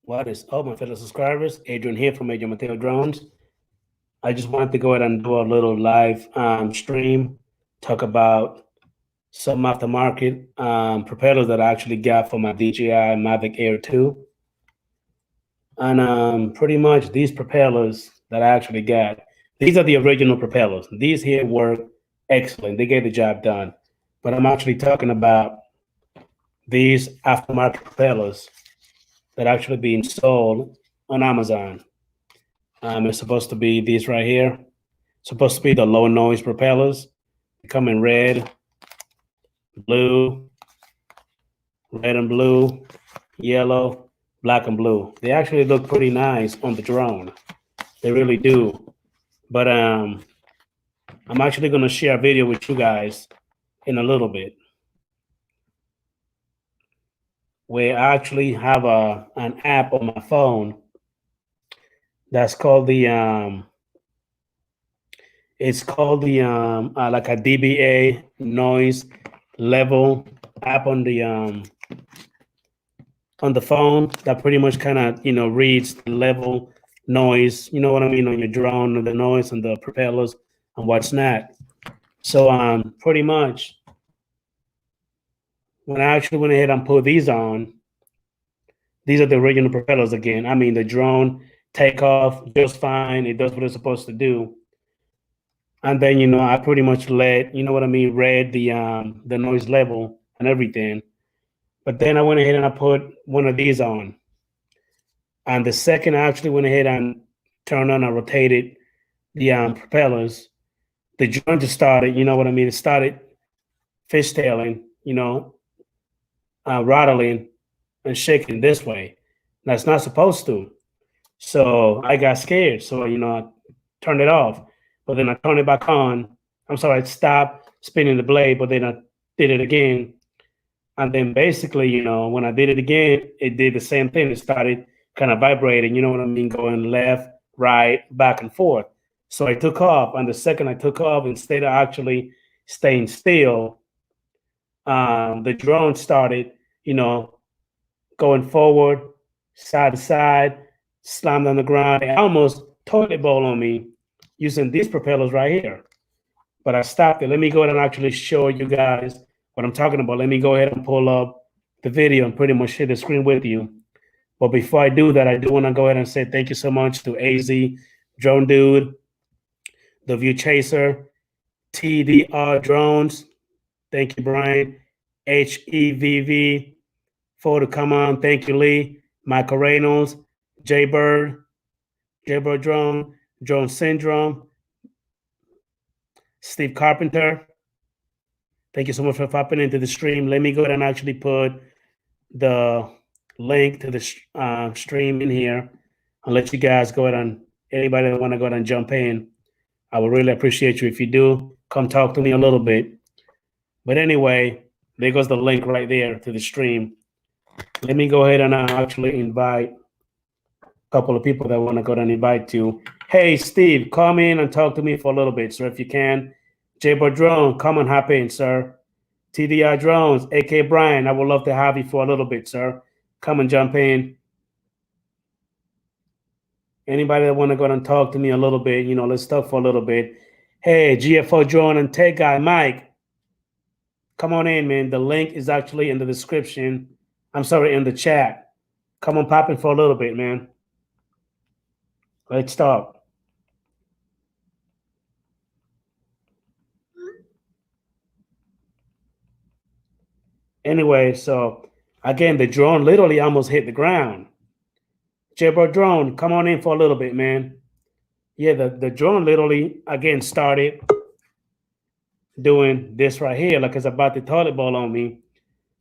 What is up, my fellow subscribers? Adrian here from Adrian Mateo Drones. I just wanted to go ahead and do a little live stream, talk about some aftermarket propellers that I actually got for my DJI Mavic Air 2. And pretty much these propellers that I actually got, these are the original propellers. These here work excellent. They get the job done. But I'm actually talking about these aftermarket propellers that are actually being sold on Amazon. It's supposed to be these right here. Supposed to be the low noise propellers. They come in blue, red and blue, yellow, black and blue. They actually look pretty nice on the drone. They really do. But I'm actually going to share a video with you guys in a little bit. We actually have an app on my phone that's called it's called the like a dBA noise level app on the phone that pretty much kind of reads the level noise, you know what I mean, on your drone, and the noise and the propellers and what's not. So pretty much when I actually went ahead and put these on, these are the original propellers again. I mean, the drone take off just fine. It does what it's supposed to do. And then, I pretty much let, you know what I mean, read the noise level and everything. But then I went ahead and I put one of these on. And the second I actually went ahead and turned on and rotated the propellers, the drone just started, you know what I mean? It started fishtailing, rattling and shaking this way. That's not supposed to. So I got scared. So, I turned it off. But then I turned it back on. I'm sorry, it stopped spinning the blade, but then I did it again. And then basically, when I did it again, it did the same thing. It started kind of vibrating, you know what I mean, going left, right, back and forth. So I took off. And the second I took off, instead of actually staying still, the drone started, going forward, side to side, slammed on the ground. It almost toilet bowl on me using these propellers right here. But I stopped it. Let me go ahead and actually show you guys what I'm talking about. Let me go ahead and pull up the video and pretty much share the screen with you. But before I do that, I do want to go ahead and say thank you so much to AZ, Drone Dude, The View Chaser, TDR Drones. Thank you, Brian. HEVV, Photo Come On. Thank you, Lee. Michael Reynolds, Jaybird Drone, Drone Syndrome, Steve Carpenter. Thank you so much for popping into the stream. Let me go ahead and actually put the link to the stream in here. I'll let you guys go ahead and anybody that want to go ahead and jump in. I would really appreciate you. If you do, come talk to me a little bit. But anyway, there goes the link right there to the stream. Let me go ahead and actually invite a couple of people that want to go ahead and invite you. Hey, Steve, come in and talk to me for a little bit, sir, if you can. Jaybird Drone, come and hop in, sir. TDI Drones, AK Brian, I would love to have you for a little bit, sir. Come and jump in. Anybody that want to go and talk to me a little bit, let's talk for a little bit. Hey, GFO Drone and Tech Guy, Mike, come on in, man. The link is actually in the description. I'm sorry, in the chat. Come on, pop in for a little bit, man. Let's talk. Anyway, so again, the drone literally almost hit the ground. Jaybird Drone, come on in for a little bit, man. Yeah, the drone literally, again, started doing this right here, like it's about to toilet bowl on me.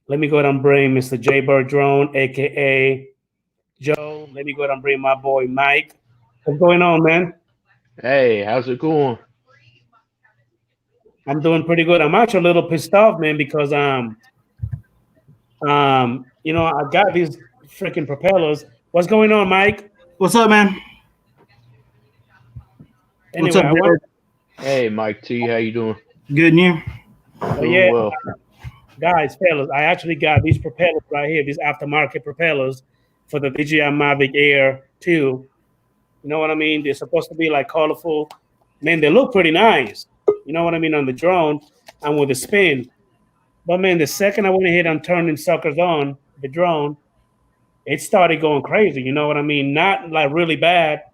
Let me go ahead and bring Mr. Jaybird Drone, a.k.a. Joe. Let me go ahead and bring my boy Mike. What's going on, man? Hey, how's it going? I'm doing pretty good. I'm actually a little pissed off, man, because I got these freaking propellers. What's going on, Mike? What's up, man? What's Anyway, up, I want. Jared? Hey, Mike T, how you doing? Good, and you? Oh Doing yeah, well. guys, fellas, I actually got these propellers right here. These aftermarket propellers for the Dji Mavic Air 2. You know what I mean? They're supposed to be like colorful. Man, they look pretty nice. You know what I mean, on the drone and with the spin. But man, the second I went ahead and turned in suckers on the drone, it started going crazy. You know what I mean? Not like really bad,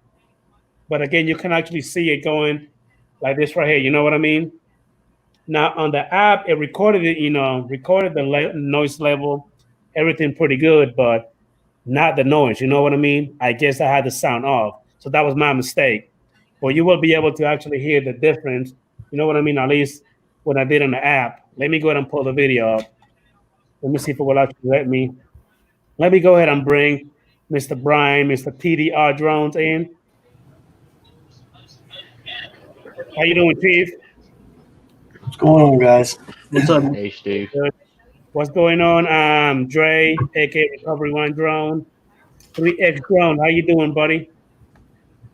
but again, you can actually see it going like this right here. You know what I mean? Now on the app, it recorded it. Recorded the noise level, everything pretty good, but not the noise. You know what I mean? I guess I had the sound off, so that was my mistake. But you will be able to actually hear the difference. You know what I mean? At least when I did on the app. Let me go ahead and pull the video up. Let me see if it will actually let me. Let me go ahead and bring Mr. Brian, Mr. TDR Drones in. How you doing, Chief? What's going on, guys? What's up? Hey, Steve. What's going on? Dre, aka Recovery One Drone, 3X Drone. How you doing, buddy?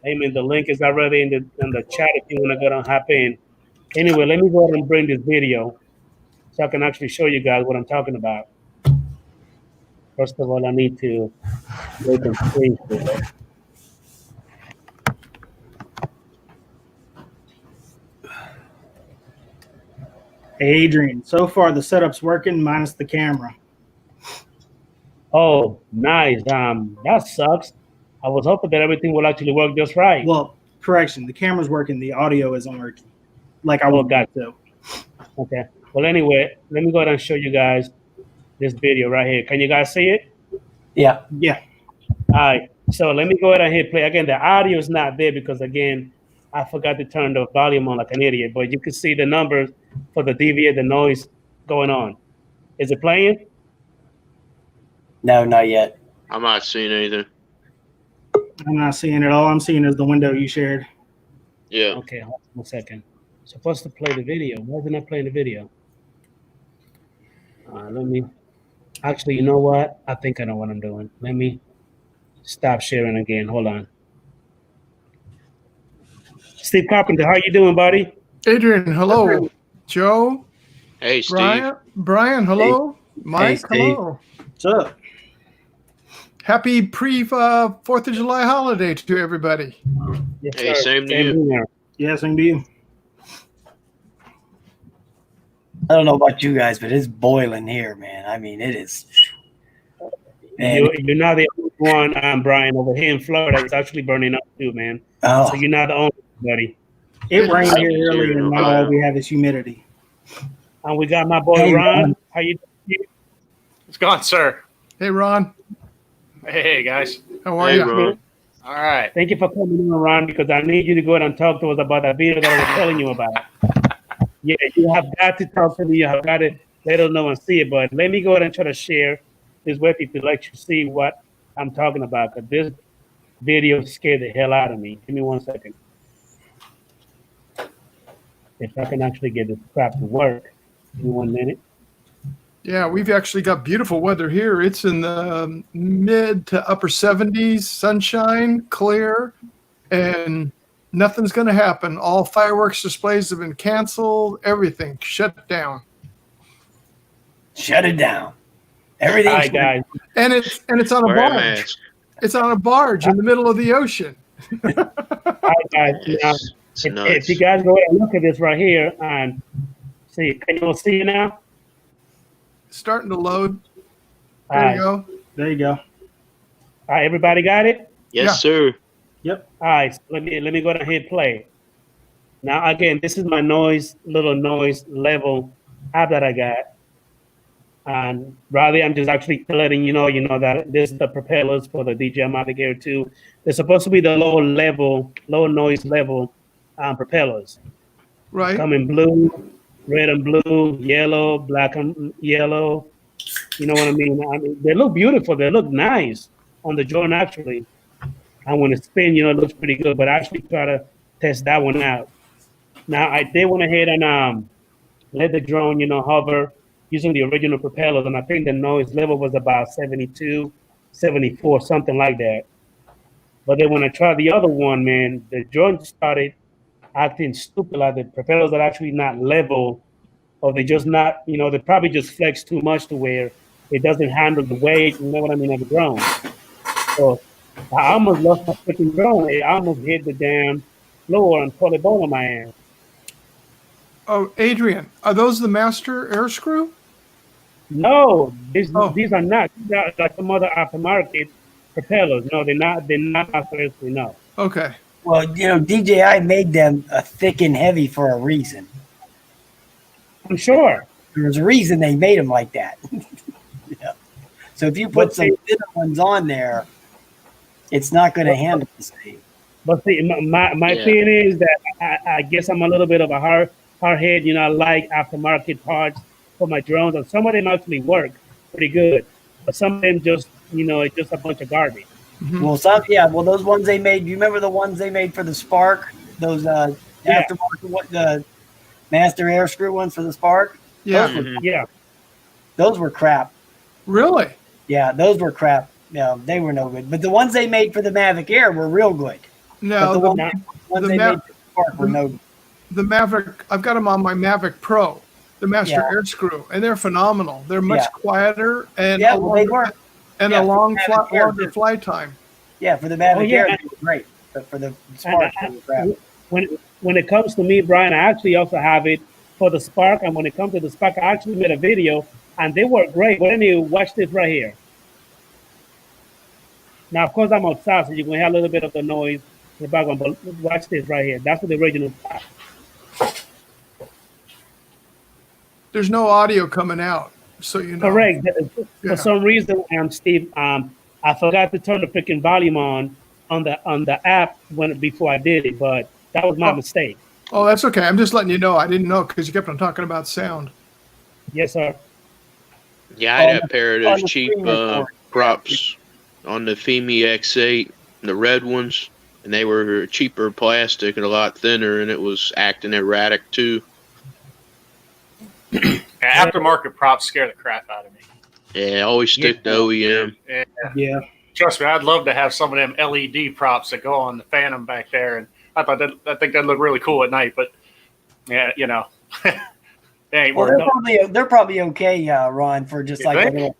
Hey man, the link is already in the chat if you want to go and hop in. Anyway, let me go ahead and bring this video so I can actually show you guys what I'm talking about. First of all, I need to make a screen share. Hey, Adrian, so far the setup's working minus the camera. Oh, nice. That sucks. I was hoping that everything will actually work just right. Well, correction, the camera's working, the audio isn't working. Like I would got it. to. Okay. Well, anyway, let me go ahead and show you guys this video right here. Can you guys see it? Yeah. Yeah. All right. So let me go ahead and hit play. Again, the audio is not there because, again, I forgot to turn the volume on like an idiot. But you can see the numbers for the DVA, the noise going on. Is it playing? No, not yet. I'm not seeing anything. I'm not seeing it. All I'm seeing is the window you shared. Yeah. Okay, hold on 1 second. Supposed to play the video. Why isn't it playing the video? Let me. Actually, you know what? I think I know what I'm doing. Let me stop sharing again. Hold on. Steve Carpenter, how you doing, buddy? Adrian, hello. Joe, Hey, Steve. Brian, hello. Mike, Steve. hello. What's up? Happy pre-4th of July holiday to everybody. Yes, Hey, sir. same to you. here. Yeah, same to you. I don't know about you guys, but it's boiling here, man. I mean, it is. Man. You're not the only one, Brian, over here in Florida. It's actually burning up too, man. Oh, So you're not the only one, buddy. It rained Here here earlier, in and now Ohio. all we have is humidity. And we got my boy Hey, Ron. Ron. How you doing? What's going on, sir? Hey, Ron. Hey, guys. How are Hey, you? Ron. All right. Thank you for coming in, Ron, because I need you to go ahead and talk to us about that video that I was telling you about. Yeah, you have got to talk to me. You have got to let us know and see it. But let me go ahead and try to share this with you to let you see what I'm talking about, because this video scared the hell out of me. Give me 1 second. If I can actually get this crap to work. Give me 1 minute. Yeah, we've actually got beautiful weather here. It's in the mid to upper 70s, sunshine, clear, and nothing's going to happen. All fireworks displays have been canceled. Everything shut down. shut it down. Everything. All right, guys. And it's on a Wear a barge. mask. It's on a barge in the middle of the ocean. All right, guys. Now, It's if nuts. you guys go ahead and look at this right here and see, can you all see it now? Starting to load. All There right. you go. There you go. All right, everybody got it? Yes, Yeah. sir. All right, so let me go ahead and hit play. Now again, this is my little noise level app that I got. And rather, I'm just actually letting you know that this is the propellers for the Dji Mavic Air 2. They're supposed to be the low noise level propellers. Right. Come in blue, red and blue, yellow, black and yellow. You know what I mean? They look beautiful. They look nice on the drone actually. And when it spin, it looks pretty good. But I actually try to test that one out. Now I did went ahead and let the drone, hover using the original propellers, and I think the noise level was about 72, 74, something like that. But then when I tried the other one, man, the drone started acting stupid. Like the propellers are actually not level, or they just not, they probably just flex too much to where it doesn't handle the weight. You know what I mean, of the drone. So I almost lost my freaking drone. It almost hit the damn floor and put a ball on my ass. Oh, Adrian, are those the master air screw? No, Oh. these are not. These are like some other aftermarket propellers. No, they're not. They're not aftermarket. No. Okay. Well, DJI made them thick and heavy for a reason. I'm sure. There's a reason they made them like that. Yeah. So if you put some thinner ones on there, it's not going to handle the same. But see, my thing is that I guess I'm a little bit of a hard head. I like aftermarket parts for my drones, and some of them actually work pretty good, but some of them just, it's just a bunch of garbage. Mm-hmm. Well, those ones they made. Do you remember the ones they made for the Spark? Those aftermarket, the master air screw ones for the Spark? Yeah. Those were crap. Really? Yeah, those were crap. No, they were no good. But the ones they made for the Mavic Air were real good. No, but the ones they made for the Spark were no good. The Mavic, I've got them on my Mavic Pro, the master air screw, and they're phenomenal. They're much quieter and a longer fly time. Yeah, for the Mavic Air, they were great. But for the Spark, they were crap. When it comes to me, Brian, I actually also have it for the Spark, and when it comes to the Spark, I actually made a video, and they work great. But anyway, watch this right here. Now, of course, I'm outside, so you're going to have a little bit of the noise in the background, but watch this right here. That's the original Spark. There's no audio coming out, so you know. Correct. For some reason, Steve, I forgot to turn the freaking volume on the app before I did it, but that was my mistake. Oh, that's okay. I'm just letting you know. I didn't know because you kept on talking about sound. Yes, sir. Yeah, I had a pair of those cheap props on the FEMI X8, the red ones, and they were cheaper plastic and a lot thinner, and it was acting erratic too. Aftermarket props scare the crap out of me. Yeah, always stick to OEM. Yeah. Trust me, I'd love to have some of them LED props that go on the Phantom back there, and I think that'd look really cool at night. But yeah, they ain't working. They're probably okay, Ron, for just like a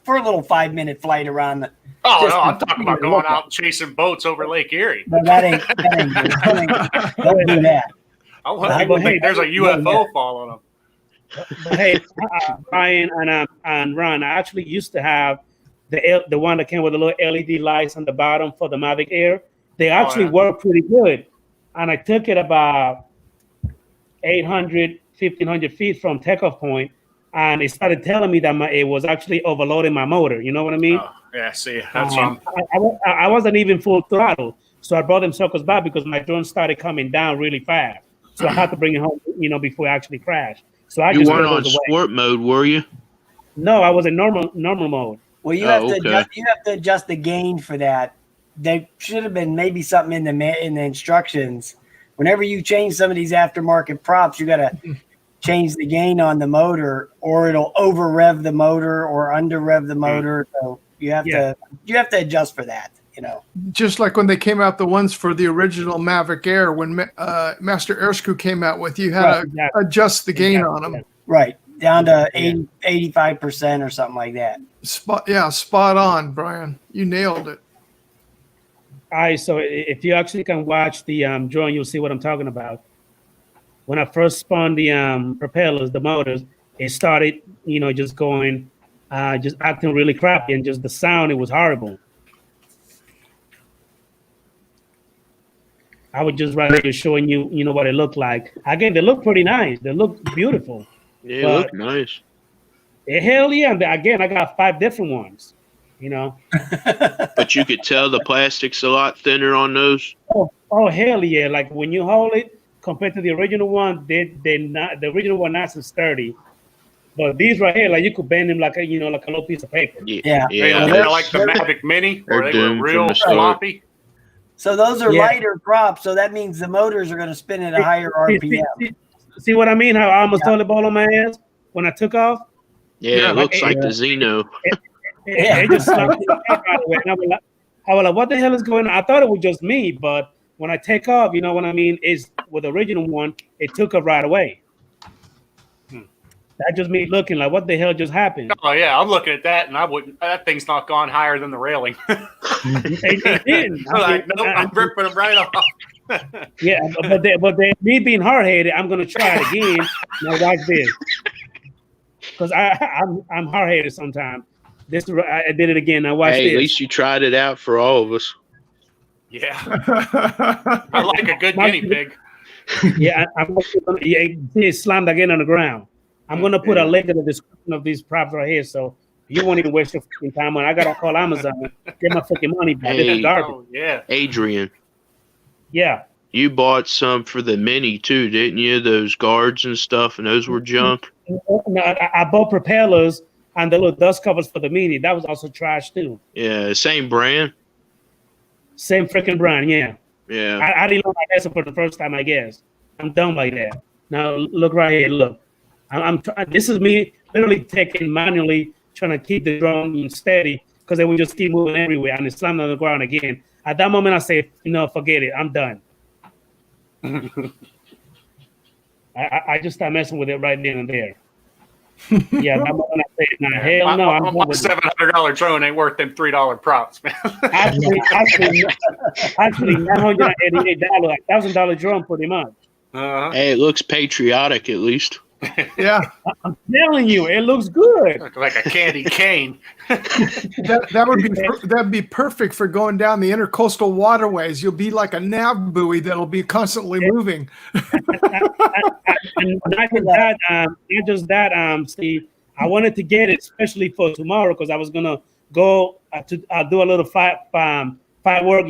little 5-minute flight around the. Oh no, I'm talking about going out and chasing boats over Lake Erie. No, that ain't good. Don't do that. I want people to think there's a UFO following them. But hey, Brian and Ron, I actually used to have the one that came with the little LED lights on the bottom for the Mavic Air. They actually work pretty good, and I took it about 800, 1,500 feet from takeoff point, and it started telling me that it was actually overloading my motor. You know what I mean? Yeah, see, that's I wasn't even full throttle, so I brought them circles back because my drone started coming down really fast. So I had to bring it home, before it actually crashed. So I you weren't on sport mode, were you? No, I was in normal mode. Well, you have to adjust the gain for that. There should have been maybe something in the instructions. Whenever you change some of these aftermarket props, you got to change the gain on the motor, or it'll over rev the motor or under rev the motor. So you have to adjust for that. Just like when they came out the ones for the original Mavic Air, when Master Air Screw came out with, you had to adjust the gain on them. Right, down to 85% or something like that. Spot on, Brian. You nailed it. All right, so if you actually can watch the drawing, you'll see what I'm talking about. When I first spun the propellers, the motors, it started, just going, just acting really crappy, and just the sound, it was horrible. I was just right here showing you, what it looked like. Again, they look pretty nice. They look beautiful. Yeah, they look nice. Hell yeah. And again, I got 5 different ones, But you could tell the plastic's a lot thinner on those. Oh, hell yeah. Like when you hold it, compared to the original one, they're not, the original one not so sturdy. But these right here, like you could bend them like a little piece of paper. Yeah. They're like the Mavic Mini, where they were real floppy. So those are lighter props, so that means the motors are going to spin at a higher RPM. See what I mean? How I almost totally ball on my ass when I took off? Yeah, it looks like the Xeno. It just slapped me out of the way. And I was like, what the hell is going on? I thought it was just me, but when I take off, you know what I mean? Is with the original one, it took off right away. That just me looking like, what the hell just happened? Oh yeah, I'm looking at that, and I wouldn't. That thing's not gone higher than the railing. It didn't. I'm like, nope, I'm ripping them right off. Yeah, but me being hard headed, I'm gonna try it again. Now watch this, because I'm hard headed sometimes. I did it again. Now watch Hey, this. at least you tried it out for all of us. Yeah, I like a good guinea pig. Yeah, it slammed again on the ground. I'm gonna put a link in the description of these props right here, so you won't even waste your fucking time on. I gotta call Amazon and get my fucking money back. This is garbage. Oh, yeah, Adrian, Yeah. you bought some for the Mini too, didn't you? Those guards and stuff, and those were junk. No, I bought propellers and the little dust covers for the Mini. That was also trash too. Yeah, same brand. Same freaking brand, yeah. Yeah. I didn't learn my lesson for the first time, I guess. I'm done like that. Now look right here. Look, this is me literally taking manually trying to keep the drone steady because they would just keep moving everywhere and it slammed on the ground again. At that moment, I say, forget it. I'm done. I just start messing with it right then and there. Yeah, that moment I say, nah, hell no. My $700 drone ain't worth them $3 props, man. Actually, $988, $1,000 drone pretty much. Hey, it looks patriotic at least. Yeah, I'm telling you, it looks good. Like a candy cane. that'd be perfect for going down the intercoastal waterways. You'll be like a nav buoy that'll be constantly moving. And not just that, Steve. I wanted to get it especially for tomorrow because I was gonna go to do a little firework,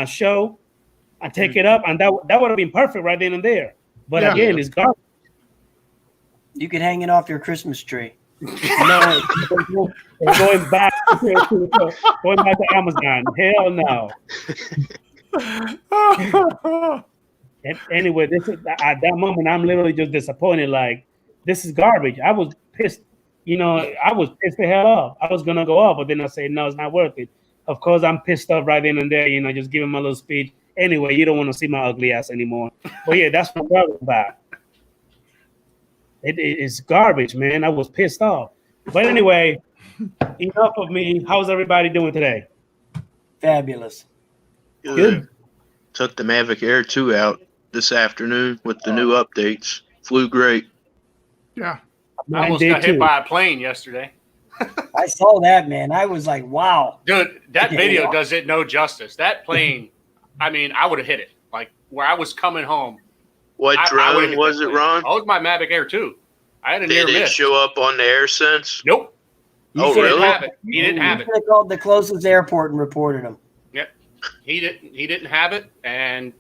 show. I take it up, and that would have been perfect right then and there. But again, it's garbage. You could hang it off your Christmas tree. No, going back to Amazon. Hell no. Anyway, this is at that moment I'm literally just disappointed. Like, this is garbage. I was pissed. I was pissed the hell off. I was gonna go off, but then I said no, it's not worth it. Of course, I'm pissed off right then and there. Just giving my little speech. Anyway, you don't want to see my ugly ass anymore. But yeah, that's what I'm talking about. It's garbage, man. I was pissed off. But anyway, enough of me. How's everybody doing today? Fabulous. Good. Took the Mavic Air 2 out this afternoon with the new updates. Flew great. Yeah. I almost got hit by a plane yesterday. I saw that, man. I was like, wow. Dude, that video does it no justice. That plane, I would have hit it. Like, where I was coming home. What drone was it, Ron? Oh, it was my Mavic Air 2. I had a near miss. Did it show up on the AirSense? Nope. Oh, really? He didn't have it. They called the closest airport and reported him. Yep. He didn't have it, and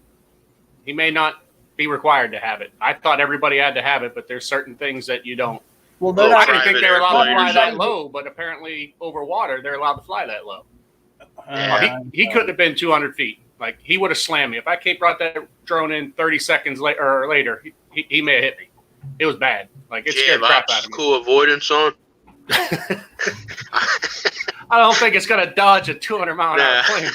he may not be required to have it. I thought everybody had to have it, but there's certain things that you don't. Well, I didn't think they were allowed to fly that low, but apparently over water they're allowed to fly that low. He couldn't have been 200 feet. Like, he would have slammed me. If I brought that drone in 30 seconds later, he may have hit me. It was bad. Like, it scared crap out of me. Cool avoidance on. I don't think it's going to dodge a 200-mile-an-hour plane.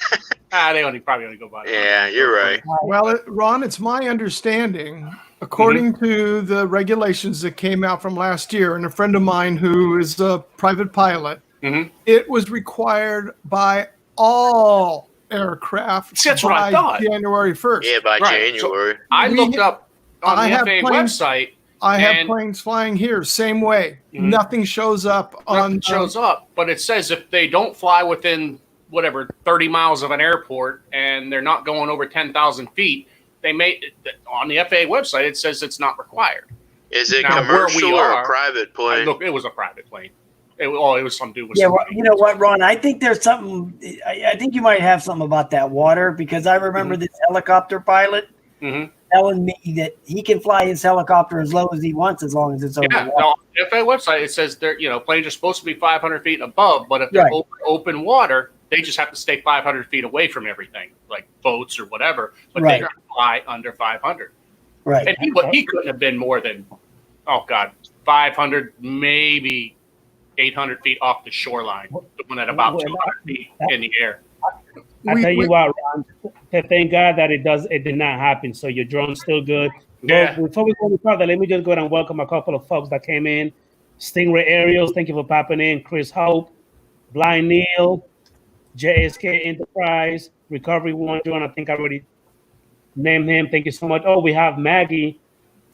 They probably only go by. Yeah, you're right. Well, Ron, it's my understanding, according to the regulations that came out from last year, and a friend of mine who is a private pilot, it was required by all aircraft. That's what I thought. January 1st. Yeah, by January. So I looked up on the FAA website. I have planes flying here, same way. Nothing shows up Nothing shows up, but it says if they don't fly within 30 miles of an airport and they're not going over 10,000 feet, they may, on the FAA website, it says it's not required. Is it commercial or a private plane? Look, it was a private plane. It was some dude with you know what, Ron? I think there's something. I think you might have something about that water, because I remember this helicopter pilot telling me that he can fly his helicopter as low as he wants as long as it's over water. No, the FAA website, it says planes are supposed to be 500 feet above, but if they're open water, they just have to stay 500 feet away from everything, like boats or whatever. But they can fly under 500. Right. And he couldn't have been more than, 500, maybe 800 feet off the shoreline, when at about 200 feet in the air. I tell you what, Ron, thank God that it did not happen. So your drone's still good. Yeah. Well, before we go any further, let me just go ahead and welcome a couple of folks that came in. Stingray Ariels, thank you for popping in. Chris Hope, Blind Neil, JSK Enterprise, Recovery One, John. I think I already named him. Thank you so much. Oh, we have Maggie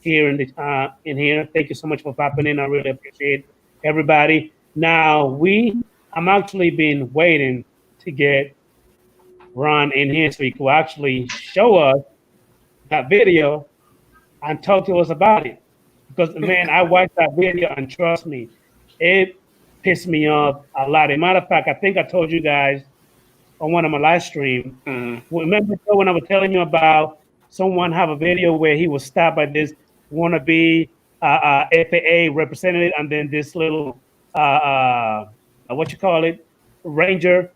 here in here. Thank you so much for popping in. I really appreciate everybody. Now I'm actually been waiting to get Ron in here so he could actually show us that video and talk to us about it. Because man, I watched that video and trust me, it pissed me off a lot. As a matter of fact, I think I told you guys on one of my live stream. Remember when I was telling you about someone have a video where he was stopped by this wannabe FAA representative, and then this little what you call it, ranger,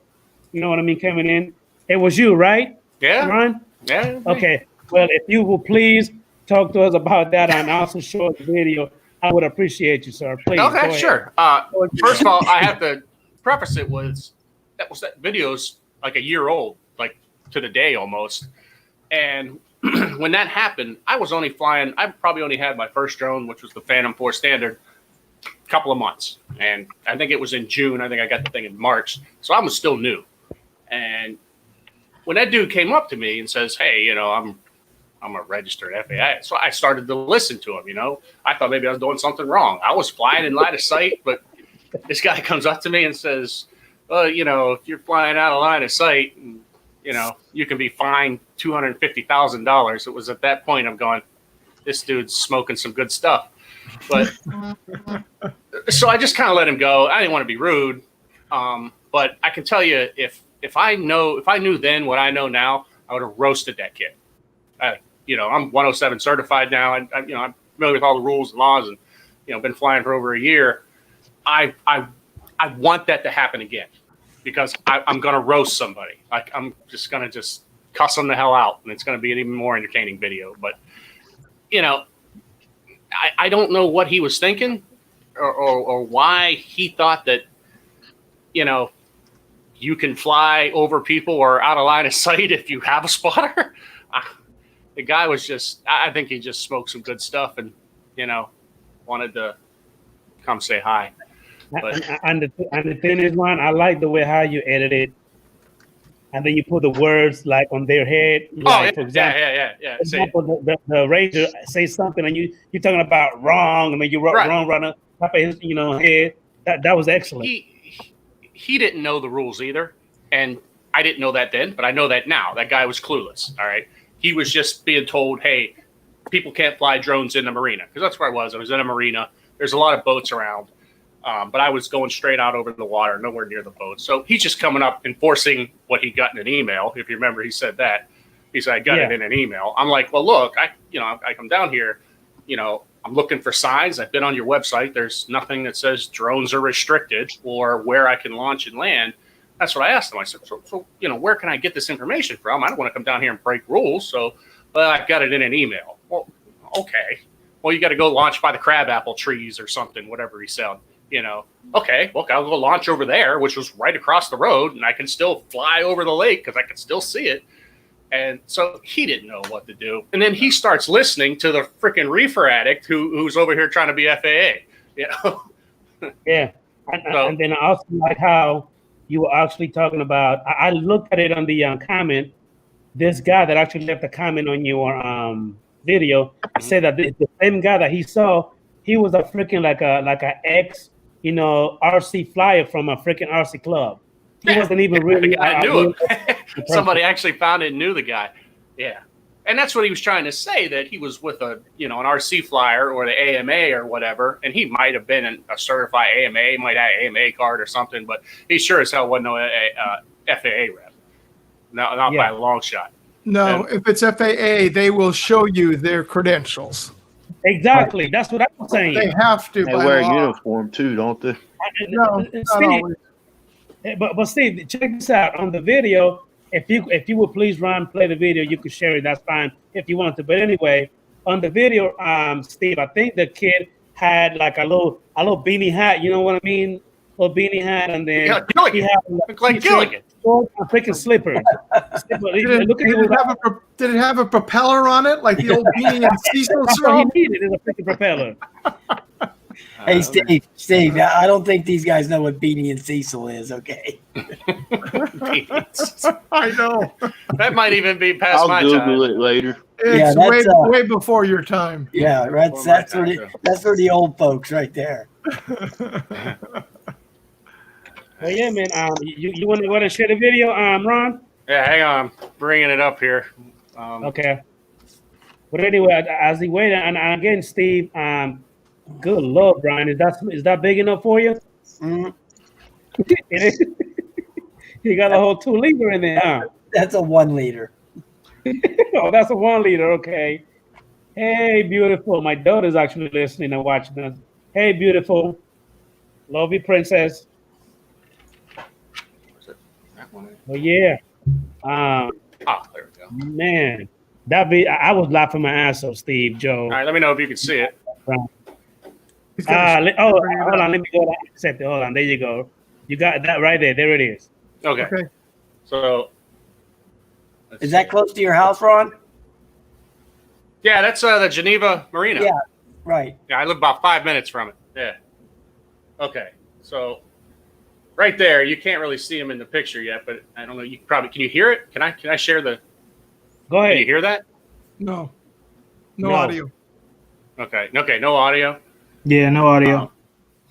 you know what I mean, coming in. It was you, right? Yeah. Ron? Yeah. Okay. Well, if you will please talk to us about that and also show us the video, I would appreciate you, sir. Please. Okay, sure. First of all, I have to preface it with that video's like a year old, like to the day almost. And when that happened, I was only flying. I probably only had my first drone, which was the Phantom 4 Standard, a couple of months. And I think it was in June. I think I got the thing in March. So I was still new. And when that dude came up to me and says, "Hey, I'm a registered FAA," so I started to listen to him. I thought maybe I was doing something wrong. I was flying in line of sight, but this guy comes up to me and says, "Well, if you're flying out of line of sight, you can be fined $250,000." It was at that point I'm going, this dude's smoking some good stuff. But so I just kind of let him go. I didn't want to be rude, but I can tell you if I knew then what I know now, I would have roasted that kid. I'm 107 certified now. I'm familiar with all the rules and laws, and been flying for over a year. I want that to happen again because I'm going to roast somebody. Like I'm just going to cuss them the hell out, and it's going to be an even more entertaining video. But I don't know what he was thinking, or why he thought that you can fly over people or out of line of sight if you have a spotter. The guy was I think he just smoked some good stuff and, wanted to come say hi. But, and the thing is, Ron, I like the way how you edit it. And then you put the words like on their head. Like, for example, yeah. For example, the ranger says something and you're talking about wrong. I mean, you wrote wrong right on top of his, head. That was excellent. He didn't know the rules either. And I didn't know that then, but I know that now. That guy was clueless. All right. He was just being told, hey, people can't fly drones in the marina. Because that's where I was. I was in a marina. There's a lot of boats around. But I was going straight out over the water, nowhere near the boat. So he's just coming up enforcing what he got in an email. If you remember, he said that. He said, I got it in an email. I'm like, well, look, I come down here, I'm looking for signs. I've been on your website. There's nothing that says drones are restricted or where I can launch and land. That's what I asked him. I said, so where can I get this information from? I don't want to come down here and break rules. So, well, I've got it in an email. Well, okay. Well, you got to go launch by the crabapple trees or something, whatever he said. Okay, well, I'll go launch over there, which was right across the road, and I can still fly over the lake because I can still see it. And so he didn't know what to do. And then he starts listening to the freaking reefer addict who's over here trying to be FAA. Yeah. And then I also like how you were actually talking about, I looked at it on the comment, this guy that actually left a comment on your video said that the same guy that he saw, he was a freaking like a ex, RC flyer from a freaking RC club. He wasn't even really. I knew him. Somebody actually found it and knew the guy. Yeah. And that's what he was trying to say, that he was with an RC flyer or the AMA or whatever. And he might have been a certified AMA, might have an AMA card or something, but he sure as hell wasn't no FAA rep. Not by a long shot. No, if it's FAA, they will show you their credentials. Exactly. That's what I'm saying. They have to. They wear a uniform too, don't they? No, Steve, but Steve, check this out. On the video, if you would please, Ron, play the video, you could share it. That's fine if you want to. But anyway, on the video, Steve, I think the kid had like a little beanie hat. You know what I mean? Little beanie hat, and then he had like Gilligan. shorts and freaking slippers. Did it have a propeller on it, like the old Beanie and Cecil That's all he show? needed is a freaking propeller. Hey, Steve, I don't think these guys know what Beanie and Cecil is, okay? I know. That might even be past I'll my Google time. it later. It's way before your time. Yeah, that's for the old folks right there. Well, yeah, man. You want to share the video, Ron? Yeah, hang on. I'm bringing it up here. Okay. But anyway, as he waited, and again, Steve, good Lord, Brian, is that big enough for you? Mhm. You got a whole 2 liter in there, huh? That's a 1 liter. Oh, that's a 1 liter. Okay. Hey, beautiful. My daughter's actually listening and watching us. Hey, beautiful. Love you, princess. Oh yeah. There we go. Man, I was laughing my ass off, Steve, Joe. All right, let me know if you can see it. Hold on. Let me go to accept it. Hold on. There you go. You got that right there. There it is. Okay. So, Is that close to your house, Ron? yeah, that's the Geneva Marina. Yeah, right. Yeah, I live about 5 minutes from it. Yeah. Okay. So, right there, you can't really see him in the picture yet, but I don't know. You probably can. You hear it? Can I share the? Go ahead. Can you hear that? No audio. Okay. Okay. No audio. Yeah, no audio.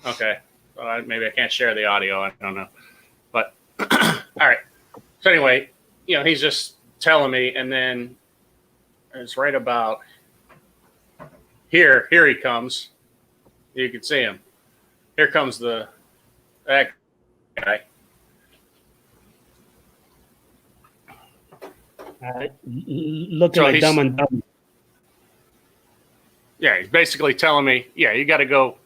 Okay. Well, maybe I can't share the audio. I don't know. But all right. So anyway, he's just telling me, and then it's right about here. Here he comes. You can see him. Here comes that guy. Looking like Dumb and Dumb. Yeah, he's basically telling me, yeah, you got to go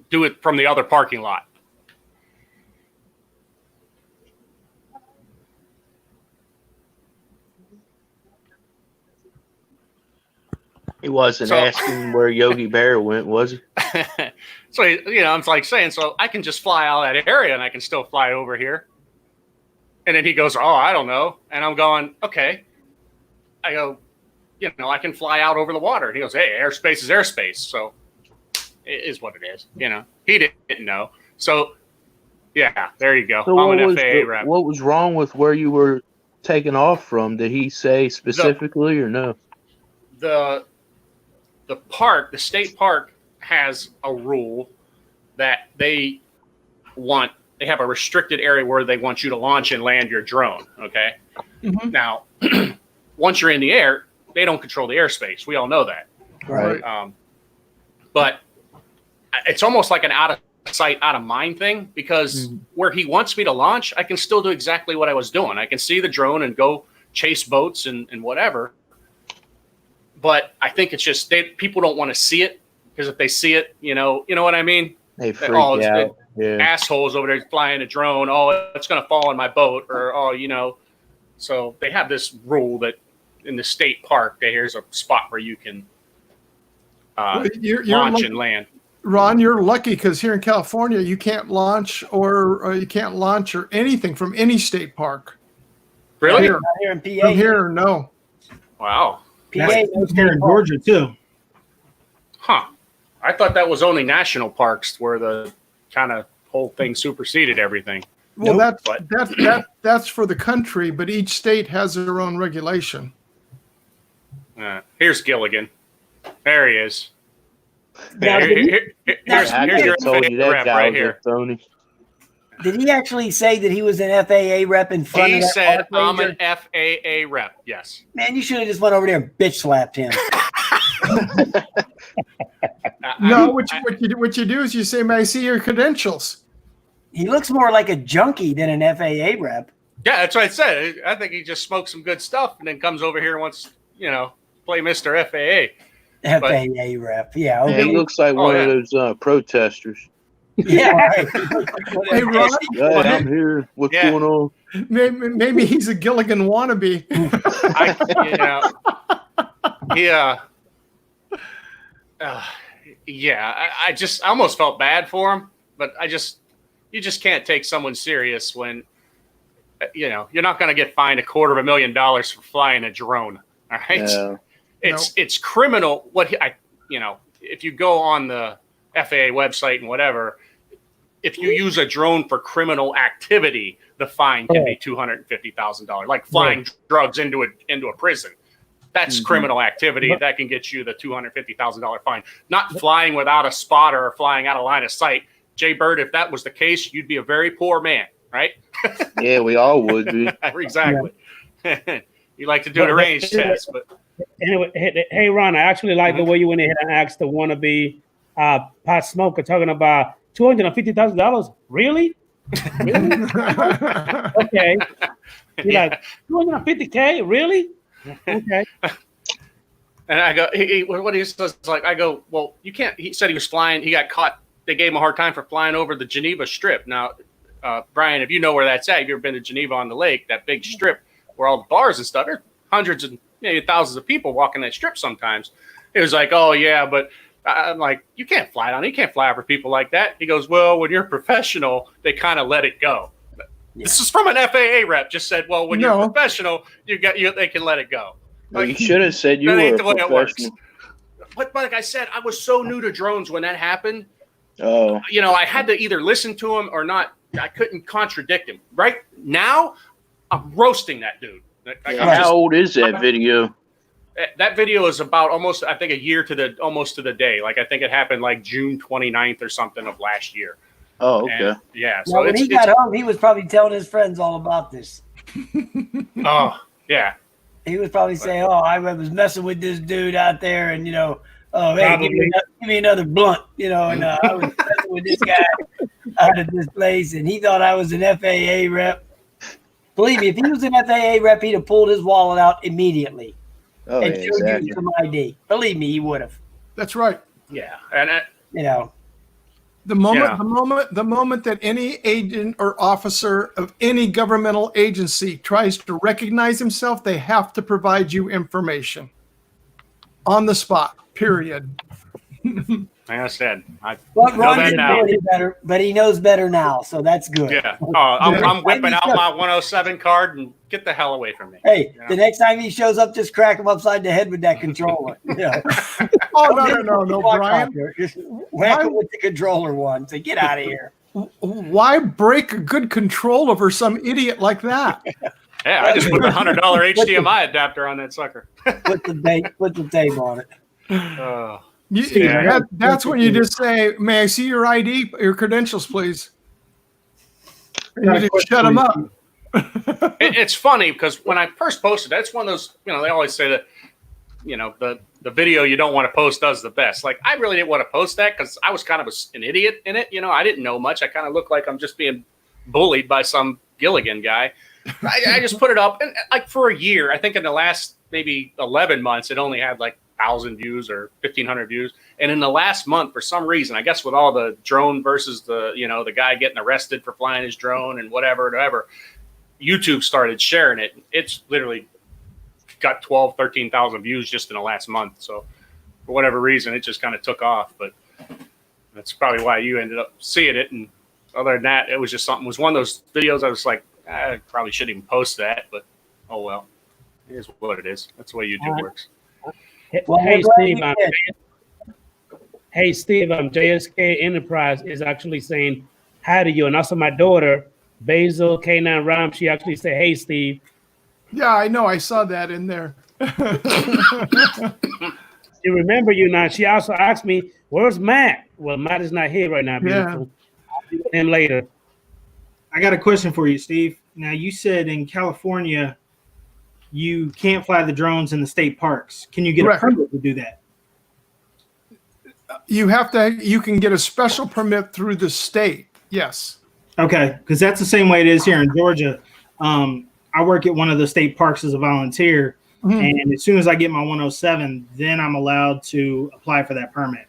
do it from the other parking lot. He wasn't asking where Yogi Bear went, was he? So, I'm like saying, so I can just fly out of that area and I can still fly over here. And then he goes, oh, I don't know. And I'm going, okay. I go, I can fly out over the water. And he goes, hey, airspace is airspace. So it is what it is. He didn't know. So, yeah, there you go. So I'm an FAA rep. What was wrong with where you were taking off from? Did he say specifically or no? The state park has a rule that they have a restricted area where they want you to launch and land your drone. Okay. Mm-hmm. Now, once you're in the air, they don't control the airspace. We all know that. Right. But it's almost like an out of sight, out of mind thing, because where he wants me to launch, I can still do exactly what I was doing. I can see the drone and go chase boats and whatever. But I think it's just people don't want to see it, because if they see it, you know what I mean? They freak out. Yeah. Assholes over there flying a drone. Oh, it's going to fall on my boat, or So they have this rule that in the state park, here's a spot where you can launch and land. Ron, you're lucky, because here in California, you can't launch or anything from any state park. Really? Here in PA. From here, no. Wow. PA Here in Georgia too. Huh. I thought that was only national parks where the kind of whole thing superseded everything. Well, that's for the country, but each state has their own regulation. Here's Gilligan. There he is. Now, Here's your FAA rep right here. Tony. Did he actually say that he was an FAA rep in front of that? He said, park I'm ranger? an FAA rep. Yes. Man, you should have just went over there and bitch slapped him. No, what you do is you say, "May I see your credentials?" He looks more like a junkie than an FAA rep. Yeah, that's what I said. I think he just smokes some good stuff and then comes over here and wants, play Mr. FAA. FAA rep. Yeah. Okay. Yeah, he looks like one of those protesters. Yeah. Right. Hey, Ron, I'm here. What's going on? Maybe he's a Gilligan wannabe. I almost felt bad for him, but you you just can't take someone serious when, you know, you're not going to get fined $250,000 for flying a drone. All right. Yeah. It's criminal. You know, if you go on the FAA website and whatever, if you use a drone for criminal activity, the fine can be $250,000, like flying drugs into a prison. That's criminal activity. That can get you the $250,000 fine. Not flying without a spotter or flying out of line of sight. Jay Bird, if that was the case, you'd be a very poor man, right? Yeah, we all would be. Exactly. You like to do the range test, but anyway, hey Ron, I actually like the way you went ahead and asked the wannabe pot smoker talking about $250,000. Really? Really? Okay. You're like $250K? Really? Okay. And I go, what he says, like, I go, well, you can't. He said he was flying. He got caught. They gave him a hard time for flying over the Geneva Strip. Now, Brian, if you know where that's at, if you've ever been to Geneva on the lake, that big strip where all the bars and stuff, there's hundreds and maybe thousands of people walking that strip sometimes. It was like, oh, yeah, but I'm like, you can't fly down. You can't fly over people like that. He goes, well, when you're a professional, they kind of let it go. Yeah. This is from an FAA rep. Just said, well, when you're a professional, they can let it go. Like, you should have said you were a professional. But like I said, I was so new to drones when that happened. Oh, you know, I had to either listen to him or not. I couldn't contradict him. Right now, I'm roasting that dude. How old is that video? That video is about almost, I think, a year almost to the day. Like, I think it happened like June 29th or something of last year. Oh, okay. And, yeah. So when he got home, he was probably telling his friends all about this. Oh, yeah. He was probably saying, "Oh, I was messing with this dude out there, and you know, oh, hey, give me another blunt, you know." And I was messing with this guy out of this place, and he thought I was an FAA rep. Believe me, if he was an FAA rep, he'd have pulled his wallet out immediately and showed you some ID. Believe me, he would have. That's right. Yeah, and you know. The moment that any agent or officer of any governmental agency tries to recognize himself, they have to provide you information on the spot. Period. Like I said, I know that now. Better, but he knows better now, so that's good. Yeah. I'm whipping out my 107 card and get the hell away from me. Hey, the next time he shows up, just crack him upside the head with that controller. Yeah. No, Brian. Just whack him with the controller one. Say, get out of here. Why break a good control over some idiot like that? Yeah, I just put a $100 HDMI adapter on that sucker. Put the tape on it. That's when you just say, "May I see your ID, your credentials, please?" And you just shut them up. It's funny because when I first posted, that's one of those. You know, they always say that, you know, the video you don't want to post does the best. Like, I really didn't want to post that because I was kind of an idiot in it. You know, I didn't know much. I kind of looked like I'm just being bullied by some Gilligan guy. I just put it up, and like for a year, I think in the last maybe 11 months, it only had like 1,000 views or 1,500 views. And in the last month, for some reason, I guess with all the drone versus the guy getting arrested for flying his drone and whatever, YouTube started sharing it. It's literally got 13,000 views just in the last month. So for whatever reason, it just kind of took off. But that's probably why you ended up seeing it. And other than that, it was just something. It was one of those videos I was like, I probably shouldn't even post that. But oh well, it is what it is. That's the way YouTube works. Well, hey Steve, JSK Enterprise is actually saying hi to you, and also my daughter Basil K9 Ram. She actually said, "Hey Steve." Yeah, I know. I saw that in there. She remember you now. She also asked me, "Where's Matt?" Well, Matt is not here right now. Beautiful. I'll see him later. I got a question for you, Steve. Now, you said in California you can't fly the drones in the state parks. Can you get a permit to do that? You can get a special permit through the state. Yes. Okay, because that's the same way it is here in Georgia. I work at one of the state parks as a volunteer, and as soon as I get my 107, then I'm allowed to apply for that permit.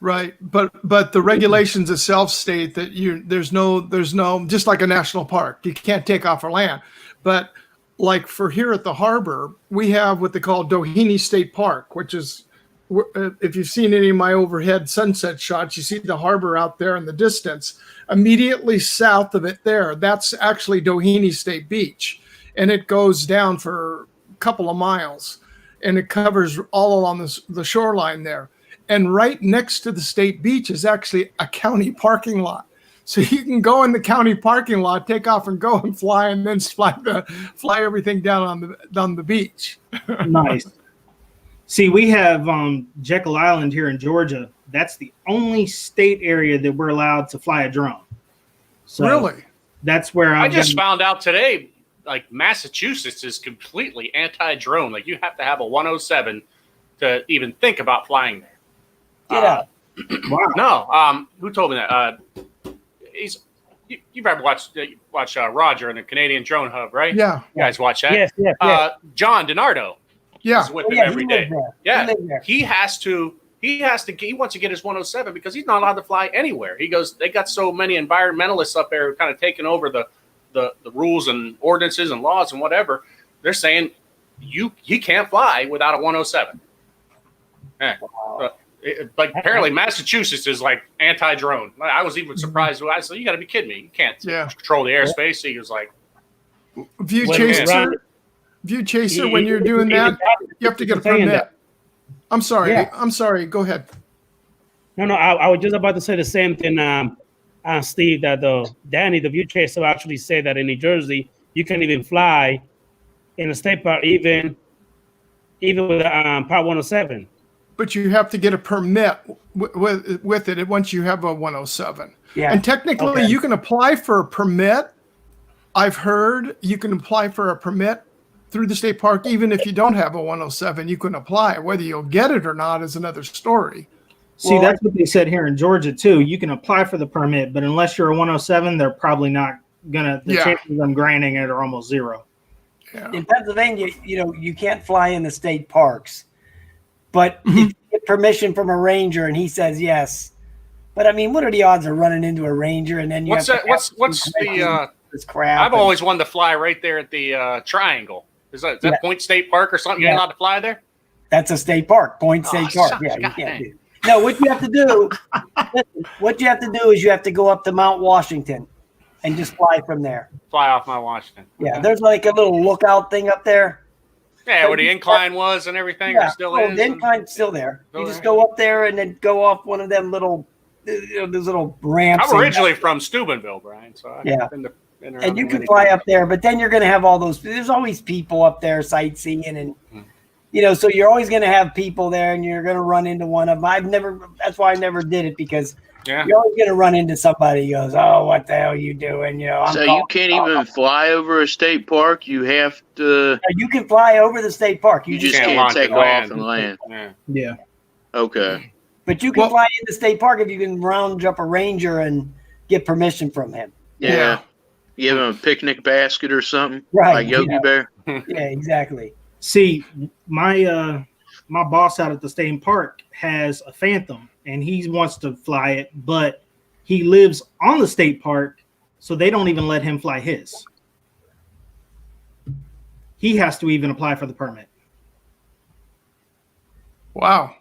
Right, but the regulations itself state that there's no just like a national park, you can't take off our land. But like for here at the harbor, we have what they call Doheny State Park, which is if you've seen any of my overhead sunset shots, you see the harbor out there in the distance. Immediately south of it there, that's actually Doheny State Beach. And it goes down for a couple of miles. And it covers all along the shoreline there. And right next to the state beach is actually a county parking lot. So you can go in the county parking lot, take off and go and fly, and then fly everything down on the beach. Nice. See, we have Jekyll Island here in Georgia. That's the only state area that we're allowed to fly a drone. So really? That's where I just found out today, like Massachusetts is completely anti-drone. Like you have to have a 107 to even think about flying there. Get out. Wow. No, who told me that? You've ever watched Roger in the Canadian Drone Hub, right? Yeah. You guys watch that? Yes. John DiNardo Yeah. is with him every day. Yeah. He He wants to get his 107 because he's not allowed to fly anywhere. He goes, they got so many environmentalists up there kind of taking over the rules and ordinances and laws and whatever. They're saying you can't fly without a 107. Wow. But apparently Massachusetts is like anti-drone. I was even surprised. I said, "You got to be kidding me! You can't control the airspace." He was like, View chaser, when you're doing that, you have to get a permit. I'm sorry. Yeah. I'm sorry. Go ahead. No. I was just about to say the same thing, Steve. That Danny, the view chaser, actually said that in New Jersey you can't even fly in a state park, even with a Part 107. But you have to get a permit with it once you have a 107. Yeah. And technically, you can apply for a permit. I've heard you can apply for a permit through the state park, even if you don't have a 107. You can apply. Whether you'll get it or not is another story. See, that's what they said here in Georgia too. You can apply for the permit, but unless you're a 107, they're probably not gonna. The chances of them granting it are almost zero. Yeah. In Pennsylvania, you can't fly in the state parks, but if you get permission from a ranger and he says yes. But I mean, what are the odds of running into a ranger and then you what's the this crap? I've always wanted to fly right there at the Triangle. Is that Point State Park or something? You ain't allowed to fly there? That's a state park, Point State Park. Yeah, you can't do. No, what you have to do, is you have to go up to Mount Washington and just fly from there. Fly off Mount Washington. Yeah, there's like a little lookout thing up there. Yeah, where the incline was and everything, or still is. The incline's still there. You just go up there and then go off one of them little, those little ramps. I'm originally from Steubenville, Brian, so I've been and you can fly up there, but then you're going to have all those. There's always people up there sightseeing, and so you're always going to have people there, and you're going to run into one of them. That's why I never did it, because you're always going to run into somebody who goes, "Oh, what the hell are you doing?" So you can't even fly over a state park. You have to. You can fly over the state park. You just can't take off and land. Yeah. Okay. But you can fly in the state park if you can round up a ranger and get permission from him. Yeah. Give him a picnic basket or something, right? Like Yogi Bear. Yeah, exactly. See, my boss out at the state park has a Phantom, and he wants to fly it, but he lives on the state park, so they don't even let him fly his. He has to even apply for the permit. Wow.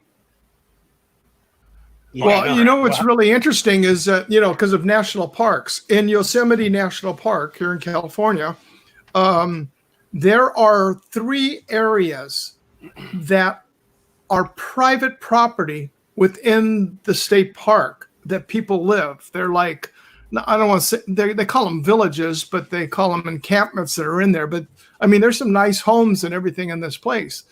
Yeah, well, what's really interesting is that, because of national parks, in Yosemite National Park here in California, there are 3 areas that are private property within the state park that people live. They're like, I don't want to say, they call them villages, but they call them encampments that are in there. But I mean, there's some nice homes and everything in this place.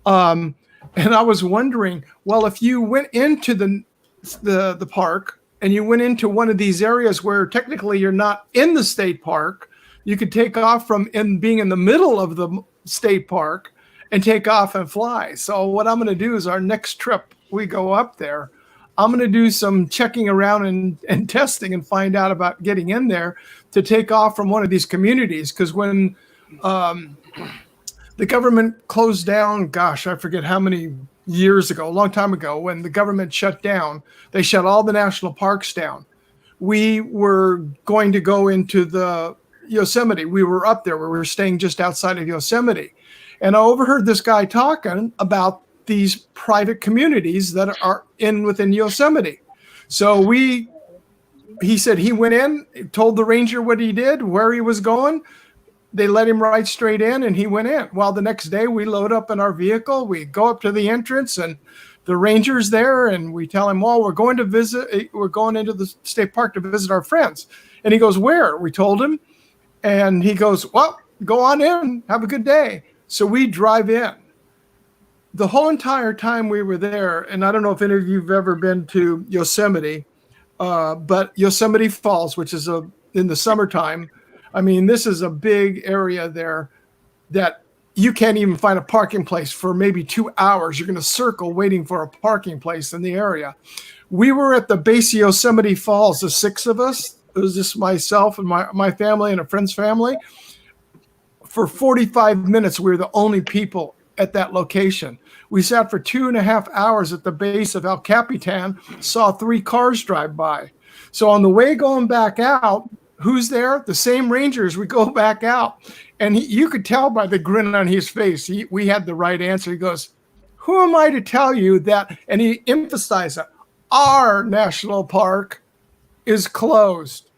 And I was wondering, well, if you went into the park and you went into one of these areas where technically you're not in the state park, you could take off from being in the middle of the state park and take off and fly. So what I'm going to do is our next trip we go up there, I'm going to do some checking around and testing and find out about getting in there to take off from one of these communities. Because when the government closed down, gosh, I forget how many years ago, a long time ago, when the government shut down, they shut all the national parks down. We were going to go into the Yosemite. We were up there. We were staying just outside of Yosemite. And I overheard this guy talking about these private communities that are within Yosemite. So he said he went in, told the ranger what he did, where he was going. They let him ride straight in, and he went in. Well, the next day we load up in our vehicle. We go up to the entrance, and the ranger's there, and we tell him, well, we're going into the state park to visit our friends. And he goes, where? We told him. And he goes, well, go on in. Have a good day. So we drive in. The whole entire time we were there, and I don't know if any of you have ever been to Yosemite, but Yosemite Falls, which is in the summertime, I mean, this is a big area there that you can't even find a parking place for maybe 2 hours. You're going to circle waiting for a parking place in the area. We were at the base of Yosemite Falls, the 6 of us. It was just myself and my family and a friend's family. For 45 minutes, we were the only people at that location. We sat for 2.5 hours at the base of El Capitan, saw 3 cars drive by. So on the way going back out, who's there? The same rangers. We go back out. And you could tell by the grin on his face, we had the right answer. He goes, who am I to tell you that? And he emphasized that our national park is closed.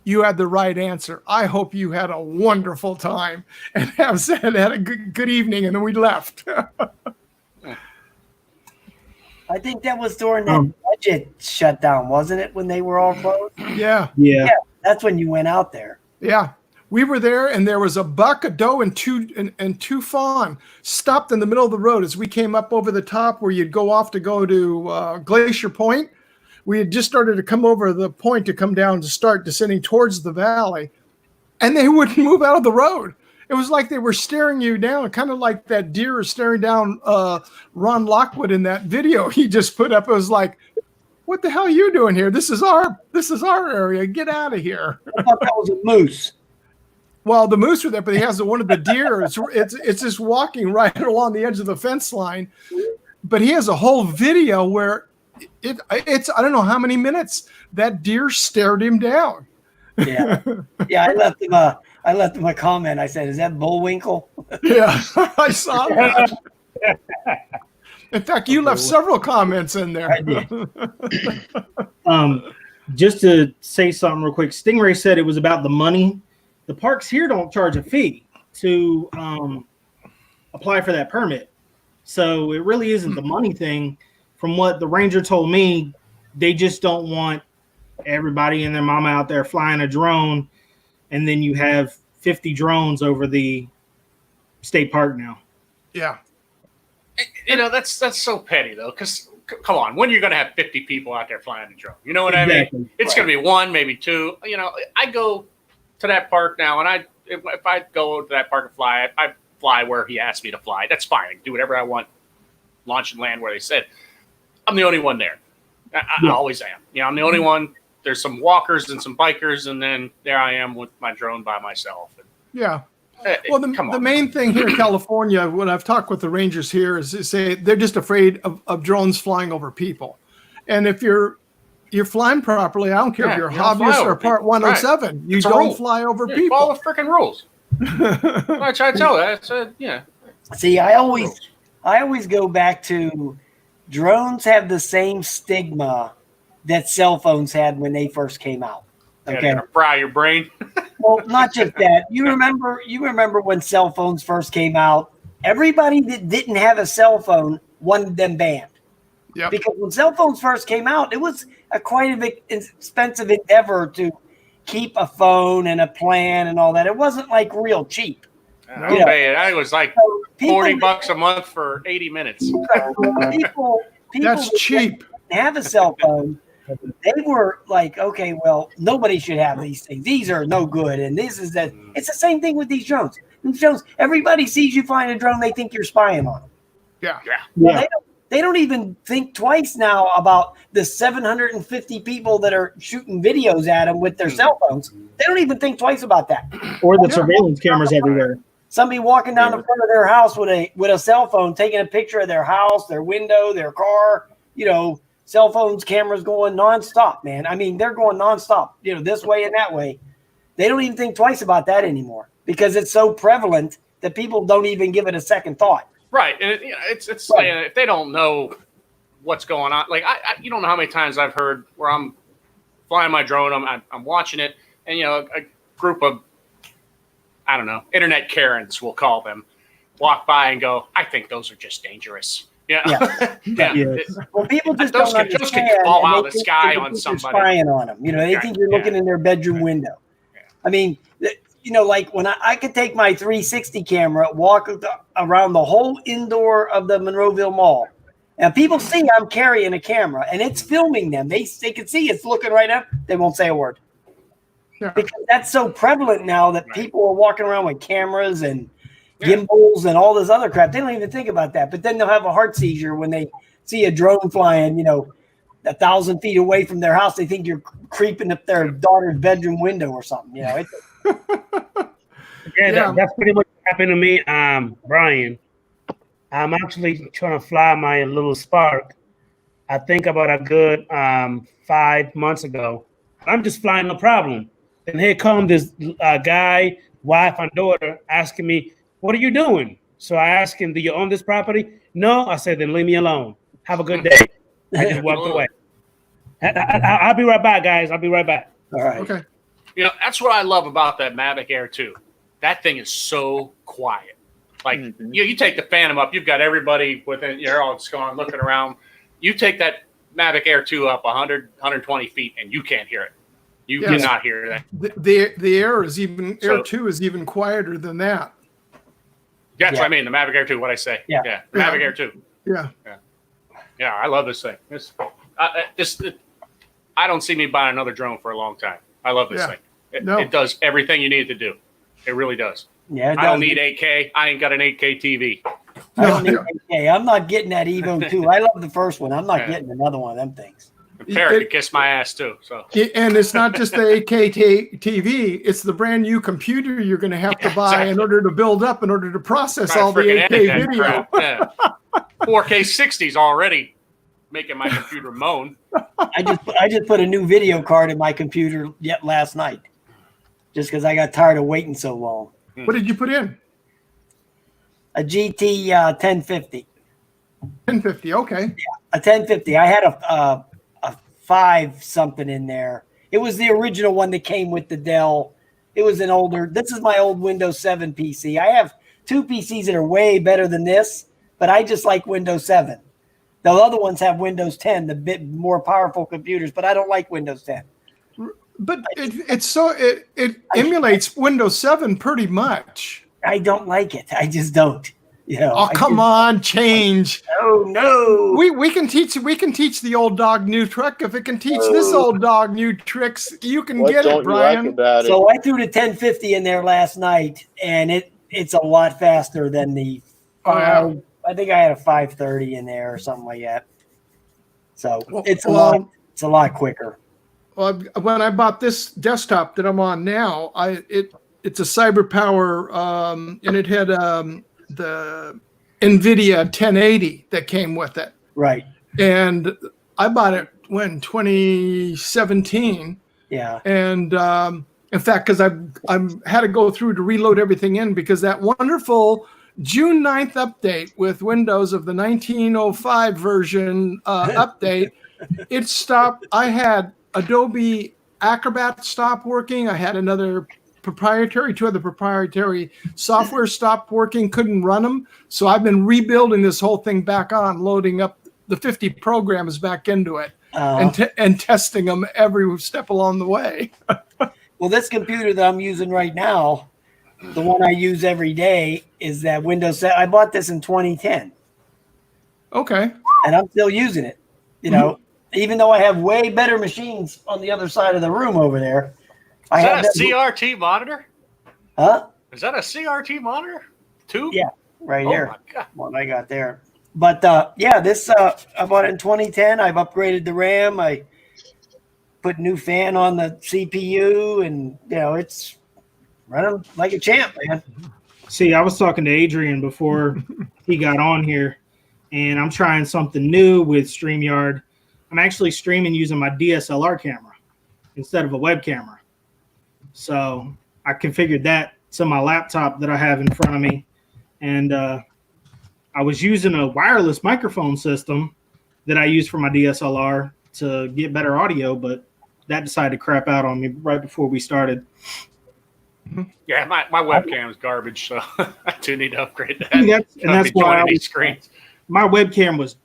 You had the right answer. I hope you had a wonderful time and had a good evening. And then we left. I think that was during that budget shutdown, wasn't it? When they were all closed? Yeah. That's when you went out there. Yeah. We were there, and there was a buck, a doe, and two fawn stopped in the middle of the road as we came up over the top where you'd go off to go to Glacier Point. We had just started to come over the point to come down to start descending towards the valley, and they wouldn't move out of the road. It was like they were staring you down, kind of like that deer is staring down Ron Lockwood in that video he just put up. It was like, what the hell are you doing here? This is our area. Get out of here. I thought that was a moose. Well, the moose were there, but he has one of the deer. It's just walking right along the edge of the fence line. But he has a whole video where it's I don't know how many minutes that deer stared him down. Yeah. I left him a comment. I said, "Is that Bullwinkle?" Yeah, I saw that. In fact, you left several comments in there. I did. Just to say something real quick, Stingray said it was about the money. The parks here don't charge a fee to apply for that permit. So it really isn't the money thing. From what the ranger told me, they just don't want everybody and their mama out there flying a drone, and then you have 50 drones over the state park now. Yeah. You know, that's so petty, though, because come on, when are you going to have 50 people out there flying a drone? You know what I mean? It's going to be 1, maybe 2. You know, I go to that park now, and if I go to that park and fly, I fly where he asked me to fly. That's fine. I can do whatever I want, launch and land where they said. I'm the only one there. I always am. You know, I'm the only one. There's some walkers and some bikers, and then there I am with my drone by myself. Yeah. Well, the main thing here in California, when I've talked with the rangers here, is they say they're just afraid of drones flying over people. And if you're flying properly, I don't care if you're a hobbyist or Part 107, right. You don't fly over people. Follow the freaking rules. I try to tell that. Yeah. See, I always go back to drones have the same stigma that cell phones had when they first came out. Okay, gonna fry your brain. Well, not just that. You remember when cell phones first came out? Everybody that didn't have a cell phone wanted them banned. Yep. Because when cell phones first came out, it was quite an expensive endeavor to keep a phone and a plan and all that. It wasn't like real cheap. I think it was like $40 a month for 80 minutes. People that's cheap. Didn't have a cell phone. They were like, okay, well, nobody should have these things. These are no good. And this is that. It's the same thing with these drones. These drones, everybody sees you flying a drone, they think you're spying on them. Yeah. They don't even think twice now about the 750 people that are shooting videos at them with their cell phones. They don't even think twice about that. Or the surveillance cameras everywhere. Somebody walking down the front of their house with a cell phone, taking a picture of their house, their window, their car, you know, cell phones, cameras going nonstop, man. I mean, they're going nonstop, you know, this way and that way. They don't even think twice about that anymore because it's so prevalent that people don't even give it a second thought. Right, and it's Right. if they don't know what's going on, like you don't know how many times I've heard where I'm flying my drone, I'm watching it, and a group of, I don't know, internet Karens, we'll call them, walk by and go, I think those are just dangerous. Yeah. Well, people just Those don't could understand. fall and out they of the think- sky they on think you're somebody. spying on them. They think you're looking in their bedroom window. Yeah. I mean, like when I could take my 360 camera, walk around the whole indoor of the Monroeville Mall, and people see I'm carrying a camera, and it's filming them. They can see it's looking right up. They won't say a word. Yeah. Because that's so prevalent now that Right. people are walking around with cameras and gimbals and all this other crap. They don't even think about that. But then they'll have a heart seizure when they see a drone flying, 1,000 feet away from their house. They think you're creeping up their daughter's bedroom window or something. Yeah, Yeah. that's pretty much what happened to me, Brian. I'm actually trying to fly my little Spark. I think about a good 5 months ago. I'm just flying, no problem. And here comes this guy, wife, and daughter asking me, "What are you doing?" So I asked him, "Do you own this property?" "No." I said, "Then leave me alone. Have a good day." I just walked away. I'll be right back, guys. I'll be right back. All right. Okay. That's what I love about that Mavic Air 2. That thing is so quiet. Like, you take the Phantom up, you've got everybody within, you're all just going, looking around. You take that Mavic Air 2 up 100, 120 feet, and you can't hear it. You cannot hear that. The Air is even Air 2 is even quieter than that. That's what I mean. The Mavic Air 2. What I say? Yeah. The Mavic Air 2. Yeah. Yeah. I love this thing. I don't see me buying another drone for a long time. I love this thing. It does everything you need to do. It really does. Yeah. I don't need 8K. I ain't got an 8K TV. I don't need 8K. I'm not getting that Evo 2. I love the first one. I'm not getting another one of them things. The Parrot could kiss my ass too. So. And it's not just the 8K TV; it's the brand new computer you're going to have to buy in order to build up, in order to process all the 8K video. 4K 60s already making my computer moan. I just put a new video card in my computer last night, just because I got tired of waiting so long. What did you put in? A GT 1050. 1050. Okay. Yeah, a 1050. I had a 5 something in there. It was the original one that came with the Dell. It was an older. This is my old Windows 7 PC. I have 2 PCs that are way better than this, but I just like Windows 7. The other ones have Windows 10, the bit more powerful computers, but I don't like Windows 10. But it emulates Windows 7 pretty much. I don't like it. I just don't. Oh, come on, change. Oh no. We can teach the old dog new trick. If it can teach this old dog new tricks, you can get it, Brian. So I threw the 1050 in there last night, and it's a lot faster than the. I think I had a 530 in there or something like that. So it's a lot quicker. Well, when I bought this desktop that I'm on now, it's a CyberPower, and it had the NVIDIA 1080 that came with it. Right. And I bought it when 2017. Yeah. And in fact, because I had to go through to reload everything in, because that wonderful June 9th update with Windows of the 1905 version update, it stopped. I had Adobe Acrobat stop working. I had two other proprietary software stopped working, couldn't run them. So I've been rebuilding this whole thing back on, loading up the 50 programs back into it and testing them every step along the way. Well, this computer that I'm using right now, the one I use every day, is that Windows 7. I bought this in 2010. Okay. And I'm still using it, even though I have way better machines on the other side of the room over there. Is that a CRT monitor? Huh? Is that a CRT monitor? Tube? Yeah, right here. My God. What I got there. But this I bought it in 2010. I've upgraded the RAM. I put new fan on the CPU, and it's running like a champ, man. See, I was talking to Adrian before he got on here, and I'm trying something new with StreamYard. I'm actually streaming using my DSLR camera instead of a web camera. So I configured that to my laptop that I have in front of me, and I was using a wireless microphone system that I use for my DSLR to get better audio, but that decided to crap out on me right before we started. Yeah, my webcam is garbage, so I do need to upgrade that. And that's why my webcam was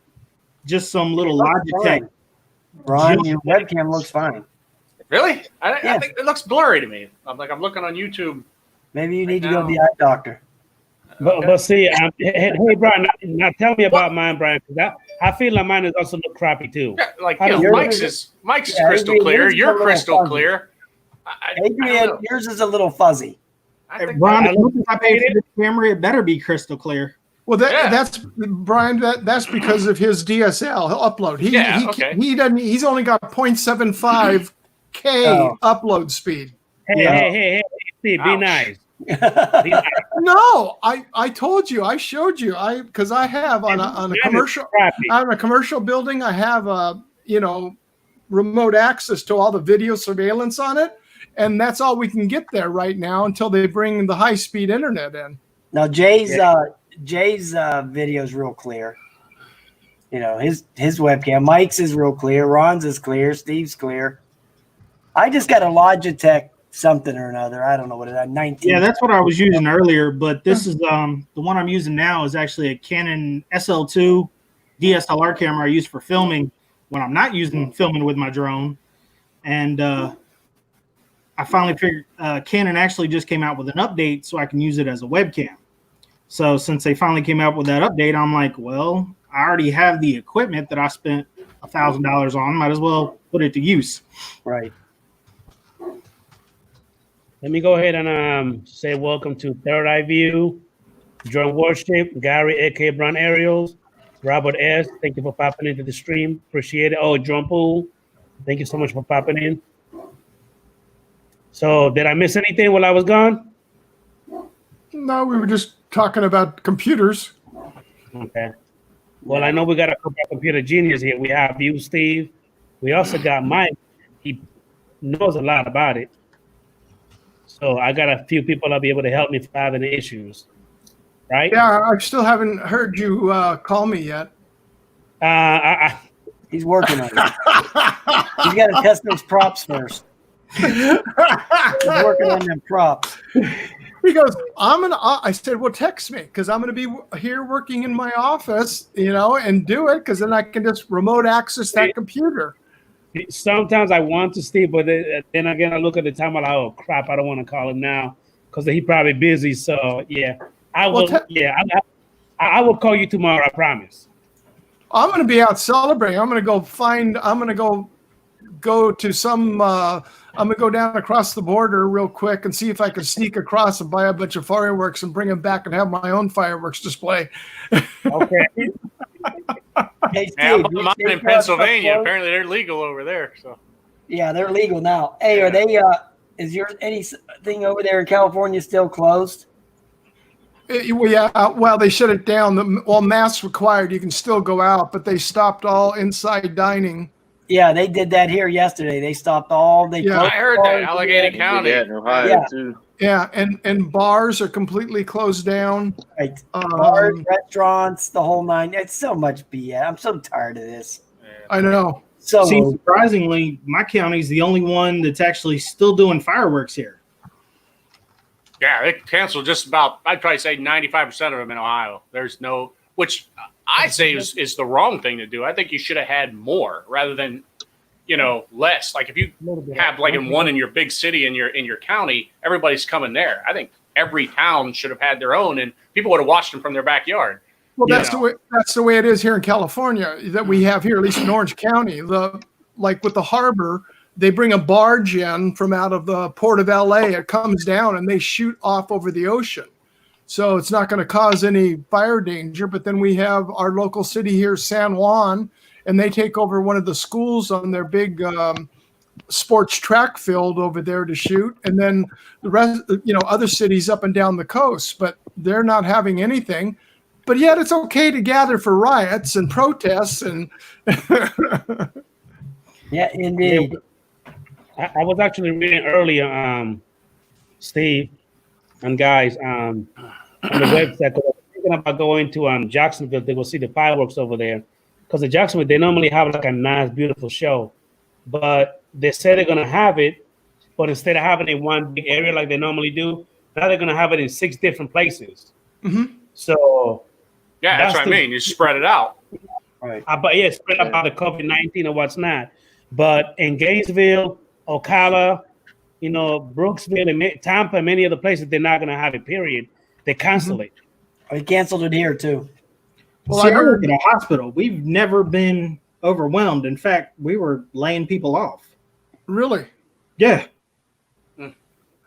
just some little Logitech. Ron, your webcam looks fine. Really? I think it looks blurry to me. I'm looking on YouTube. Maybe you need to go to the eye doctor. But see, hey Brian, now tell me about mine, Brian, because I feel like mine is also look crappy too. Yeah, Mike's is crystal clear. You're crystal clear. Adrian, yours is a little fuzzy. Ron, if I pay for the camera, it better be crystal clear. Well, that's Brian. That's because of his DSL upload. He doesn't. He's only got 0.75 K upload speed. Hey, Steve, be nice. No, I told you, I showed you, because I have on a commercial building, I have remote access to all the video surveillance on it, and that's all we can get there right now until they bring the high speed internet in. Now Jay's video is real clear. His webcam. Mike's is real clear. Ron's is clear. Steve's clear. I just got a Logitech something or another. I don't know what it is. 19. Yeah, that's what I was using earlier, but this is the one I'm using now is actually a Canon SL2 DSLR camera I use for filming when I'm not filming with my drone. And I finally figured Canon actually just came out with an update so I can use it as a webcam. So since they finally came out with that update, I'm like, well, I already have the equipment that I spent $1,000 on. Might as well put it to use. Right. Let me go ahead and say welcome to Third Eye View, Drone Worship, Gary, A.K. Brown Aerials, Robert S. Thank you for popping into the stream. Appreciate it. Oh, Drone Pool. Thank you so much for popping in. So did I miss anything while I was gone? No, we were just talking about computers. Okay. Well, I know we got a couple of computer genius here. We have you, Steve. We also got Mike. He knows a lot about it. So I got a few people that'll be able to help me if I have any issues. Right? Yeah, I still haven't heard you call me yet. He's working on it. He's got to test those props first. He's working on them props. He goes, I said, well, text me because I'm going to be here working in my office, and do it because then I can just remote access that computer. Sometimes I want to, Steve, but then again, I look at the time. I'm like, oh crap, I don't want to call him now because he's probably busy. So yeah, I will. I will call you tomorrow. I promise. I'm going to be out celebrating. I'm going to go to some. I'm going to go down across the border real quick and see if I can sneak across and buy a bunch of fireworks and bring them back and have my own fireworks display. Okay. Hey, Steve, I'm in Pennsylvania. Apparently, they're legal over there. So. Yeah, they're legal now. Hey, are they? Is anything over there in California still closed? Well, they shut it down. All masks required. You can still go out, but they stopped all inside dining. Yeah, they did that here yesterday. They stopped all. I heard that. Allegheny County. Yeah, in Ohio too. Yeah, and bars are completely closed down. Right. Bars, restaurants, the whole nine. It's so much BS. I'm so tired of this. I know. So surprisingly, my county's the only one that's actually still doing fireworks here. Yeah, they canceled just about, I'd probably say 95% of them in Ohio. There's no, which I say is the wrong thing to do. I think you should have had more rather than, less. Like if you have like in one in your big city in your county, everybody's coming there. I think every town should have had their own, and people would have watched them from their backyard. Well, that's the way it is here in California that we have here, at least in Orange County. Like with the harbor, they bring a barge in from out of the port of LA. It comes down and they shoot off over the ocean. So it's not going to cause any fire danger. But then we have our local city here, San Juan, and they take over one of the schools on their big sports track field over there to shoot. And then the rest, other cities up and down the coast, but they're not having anything. But yet it's okay to gather for riots and protests. And yeah, indeed. I was actually reading earlier, Steve and guys, on the website. I think thinking about going to Jacksonville to go see the fireworks over there, because in Jacksonville they normally have like a nice, beautiful show, but they said they're gonna have it, but instead of having it in one big area like they normally do, now they're gonna have it in 6 different places. Mm-hmm. So yeah, that's what I mean. You spread it out. Right. but yeah, spread out by the COVID-19 or what's not. But in Gainesville, Ocala, Brooksville, and Tampa, and many other places, they're not gonna have it. Period. They cancel it. We canceled it here too. Well, I work in a hospital. We've never been overwhelmed. In fact, we were laying people off. Really? Yeah.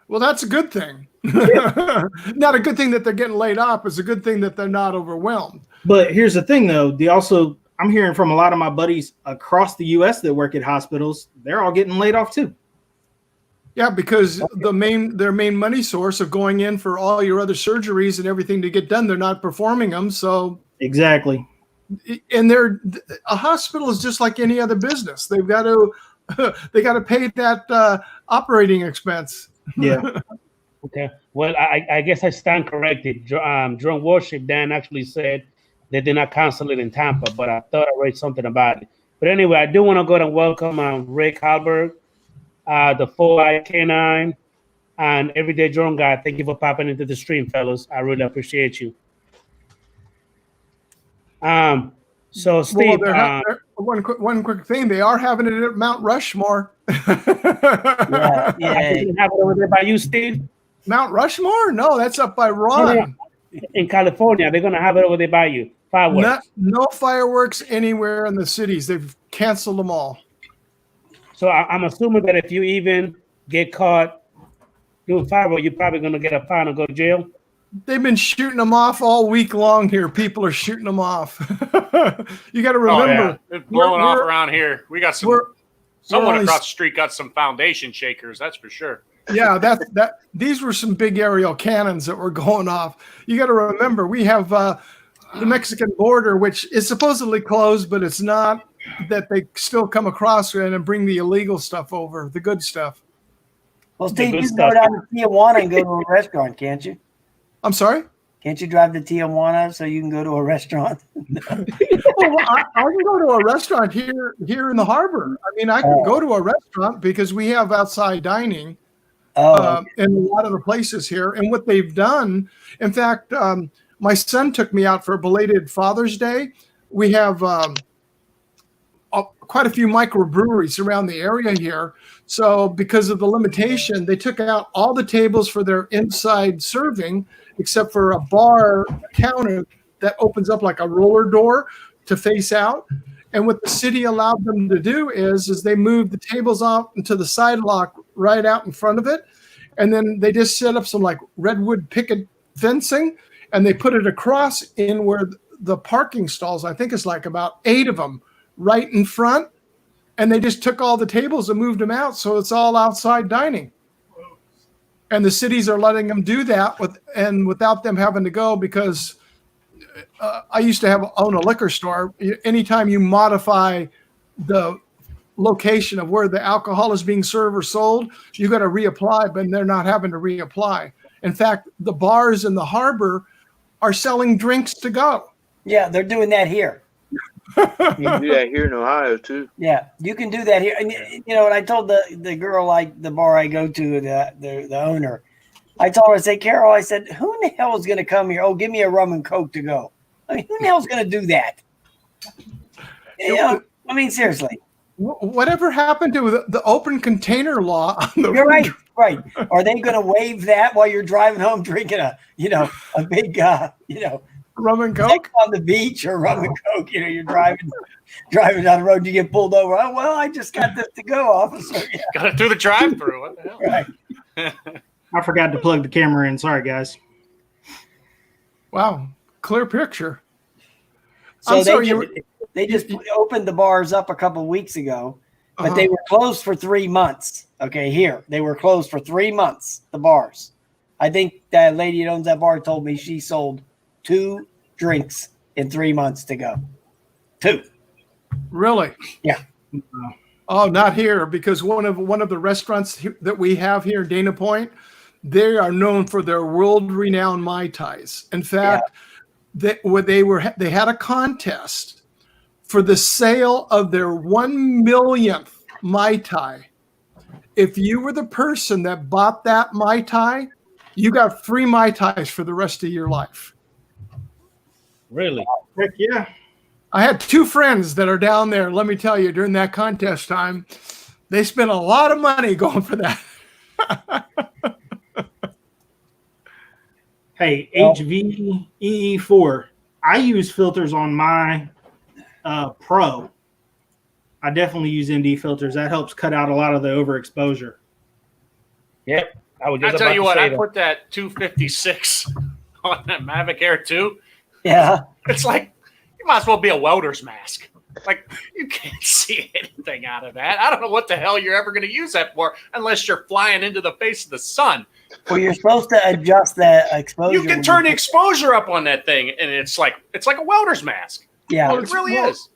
Well, that's a good thing. Not a good thing that they're getting laid off. It's a good thing that they're not overwhelmed. But here's the thing, though. I'm hearing from a lot of my buddies across the U.S. that work at hospitals. They're all getting laid off too. Yeah, because their main money source of going in for all your other surgeries and everything to get done, they're not performing them. So exactly. And a hospital is just like any other business. They've got to pay that operating expense. Yeah. Okay. Well, I guess I stand corrected. During worship, Dan actually said they did not cancel it in Tampa, but I thought I read something about it. But anyway, I do want to go and welcome Rick Halberg, the 4-Eye Canine, and Everyday Drone Guy. Thank you for popping into the stream, fellas. I really appreciate you. So Steve, one quick thing, they are having it at Mount Rushmore. Yeah. They have it over there by you, Steve? Mount Rushmore? No, that's up by Ron. In California, they're gonna have it over there by you. Fireworks. No fireworks anywhere in the cities. They've canceled them all. So I'm assuming that if you even get caught doing fireworks, you're probably gonna get a fine or go to jail. They've been shooting them off all week long here. People are shooting them off. You got to remember. It's blowing off around here. We got someone across the street got some foundation shakers, that's for sure. Yeah, these were some big aerial cannons that were going off. You got to remember, we have the Mexican border, which is supposedly closed, but it's not, that they still come across and bring the illegal stuff over, the good stuff. Well, Steve, you can go down to Tijuana and go to a restaurant, can't you? I'm sorry? Can't you drive to Tijuana so you can go to a restaurant? Well, I can go to a restaurant here in the harbor. I mean, I can go to a restaurant because we have outside dining in a lot of the places here. And what they've done, in fact, my son took me out for a belated Father's Day. We have quite a few microbreweries around the area here. So because of the limitation, they took out all the tables for their inside serving, except for a bar counter that opens up like a roller door to face out. And what the city allowed them to do is they moved the tables off into the sidewalk right out in front of it. And then they just set up some like redwood picket fencing, and they put it across in where the parking stalls, I think it's like about 8 of them right in front. And they just took all the tables and moved them out. So it's all outside dining. And the cities are letting them do that without them having to go, because I used to own a liquor store. Anytime you modify the location of where the alcohol is being served or sold, you got to reapply, but they're not having to reapply. In fact, the bars in the harbor are selling drinks to go. Yeah, they're doing that here. You can do that here in Ohio too. Yeah, you can do that here. And you know, and I told the girl, like the bar I go to, the owner, I told her, I said, Carol, I said, who in the hell is going to come here? Oh, give me a rum and Coke to go. I mean, who in the hell is going to do that? You know, I mean, seriously. Whatever happened to the open container law on the You're right. Are they going to waive that while you're driving home drinking a big rum and Coke on the beach or rum and Coke? You know, you're driving down the road and you get pulled over. Oh, well, I just got this to go, officer. Yeah. Got it through the drive-through. What the hell? Right. I forgot to plug the camera in. Sorry, guys. Wow, clear picture. So they just opened the bars up a couple of weeks ago, but they were closed for 3 months. Okay, here. They were closed for 3 months, the bars. I think that lady that owns that bar told me she sold 2 drinks in 3 months to go. 2. Really? Yeah. Oh, not here, because one of the restaurants that we have here in Dana Point, they are known for their world-renowned Mai Tais. In fact, they had a contest for the sale of their 1 millionth Mai Tai. If you were the person that bought that Mai Tai, you got free Mai Tais for the rest of your life. Really? Heck yeah. I had 2 friends that are down there. Let me tell you, during that contest time, they spent a lot of money going for that. Hey, HVEE4. I use filters on my Pro. I definitely use ND filters. That helps cut out a lot of the overexposure. Yep. I'll tell you what, I put that 256 on that Mavic Air 2. Yeah. It's like, you might as well be a welder's mask. Like, you can't see anything out of that. I don't know what the hell you're ever going to use that for unless you're flying into the face of the sun. Well, you're supposed to adjust that exposure. You can turn the exposure up on that thing, and it's like a welder's mask. Yeah. Well, it really is.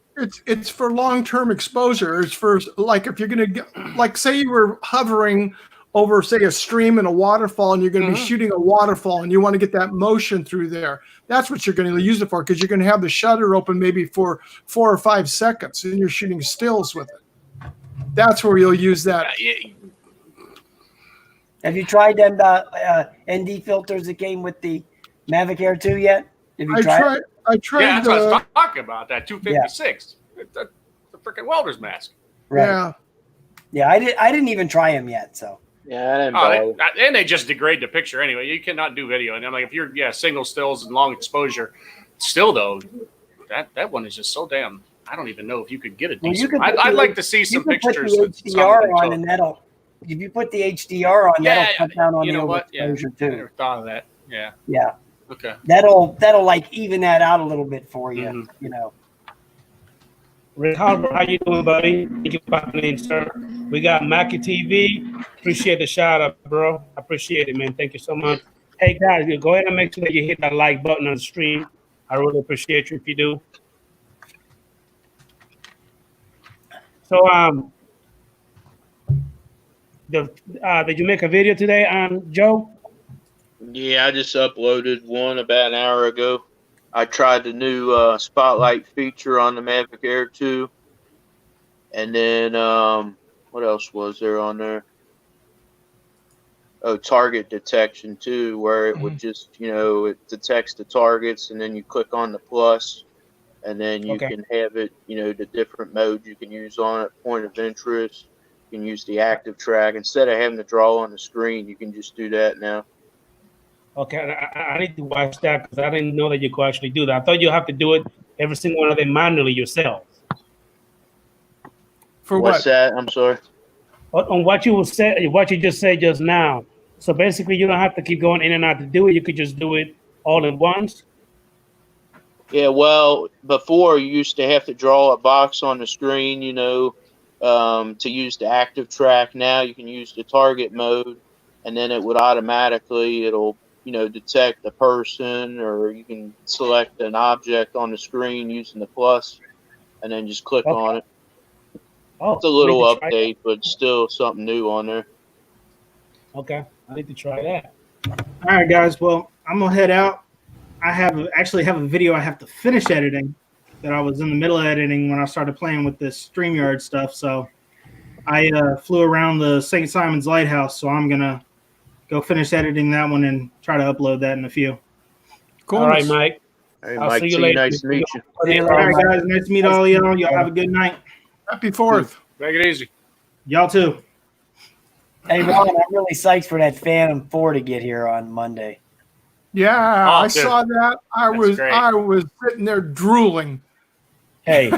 It's for long-term exposure. It's for, like, if you're going to, like, say you were hovering over, say, a stream and a waterfall, and you're going to be shooting a waterfall, and you want to get that motion through there. That's what you're going to use it for, because you're going to have the shutter open maybe for 4 or 5 seconds, and you're shooting stills with it. That's where you'll use that. Have you tried them ND filters that came with the Mavic Air 2 yet? Have you tried? I tried. Yeah, that's what I was talking about. That 256. Yeah. It's a freaking welder's mask. Right. Yeah. Yeah, I didn't even try them yet. So. Yeah, and they just degrade the picture anyway. You cannot do video. And I'm like, if you're single stills and long exposure, still though, that one is just so damn. I don't even know if you could get a decent. I'd like to see some pictures. Put the HDR on, and that'll. If you put the HDR on, that'll cut down on the overexposure too. I never thought of that. Yeah. Yeah. Okay. That'll like even that out a little bit for you. You know. Rick Harper, how you doing, buddy? Thank you for popping in, sir. We got Mackie TV. Appreciate the shout out, bro. I appreciate it, man. Thank you so much. Hey guys, go ahead and make sure that you hit that like button on the stream. I really appreciate you if you do. So did you make a video today, Joe? Yeah, I just uploaded one about an hour ago. I tried the new spotlight feature on the Mavic Air 2. And then what else was there on there? Oh, target detection too, where it would just, it detects the targets, and then you click on the plus, and then you can have it, the different modes you can use on it, point of interest. You can use the active track. Instead of having to draw on the screen, you can just do that now. Okay, I need to watch that because I didn't know that you could actually do that. I thought you have to do it every single one of them manually yourself. For What's what? that? I'm sorry. On what you just said just now. So basically, you don't have to keep going in and out to do it. You could just do it all at once. Yeah, well, before you used to have to draw a box on the screen, to use the active track. Now you can use the target mode, and then it would automatically, it'll detect a person, or you can select an object on the screen using the plus, and then just click on it. Oh, it's a little update, but still something new on there. Okay, I need to try that. All right, guys. Well, I'm gonna head out. I actually have a video I have to finish editing that I was in the middle of editing when I started playing with this StreamYard stuff. So I flew around the St. Simon's Lighthouse, so I'm gonna go finish editing that one and try to upload that in a few. Cool. All right, Mike. Hey, Mike, see you later. Nice to meet you. All right, guys. Nice to meet all of y'all. Y'all have a good night. Happy 4th. Make it easy. Y'all too. Hey, Ron, I'm really psyched for that Phantom 4 to get here on Monday. Yeah, I saw that. I was sitting there drooling. Hey,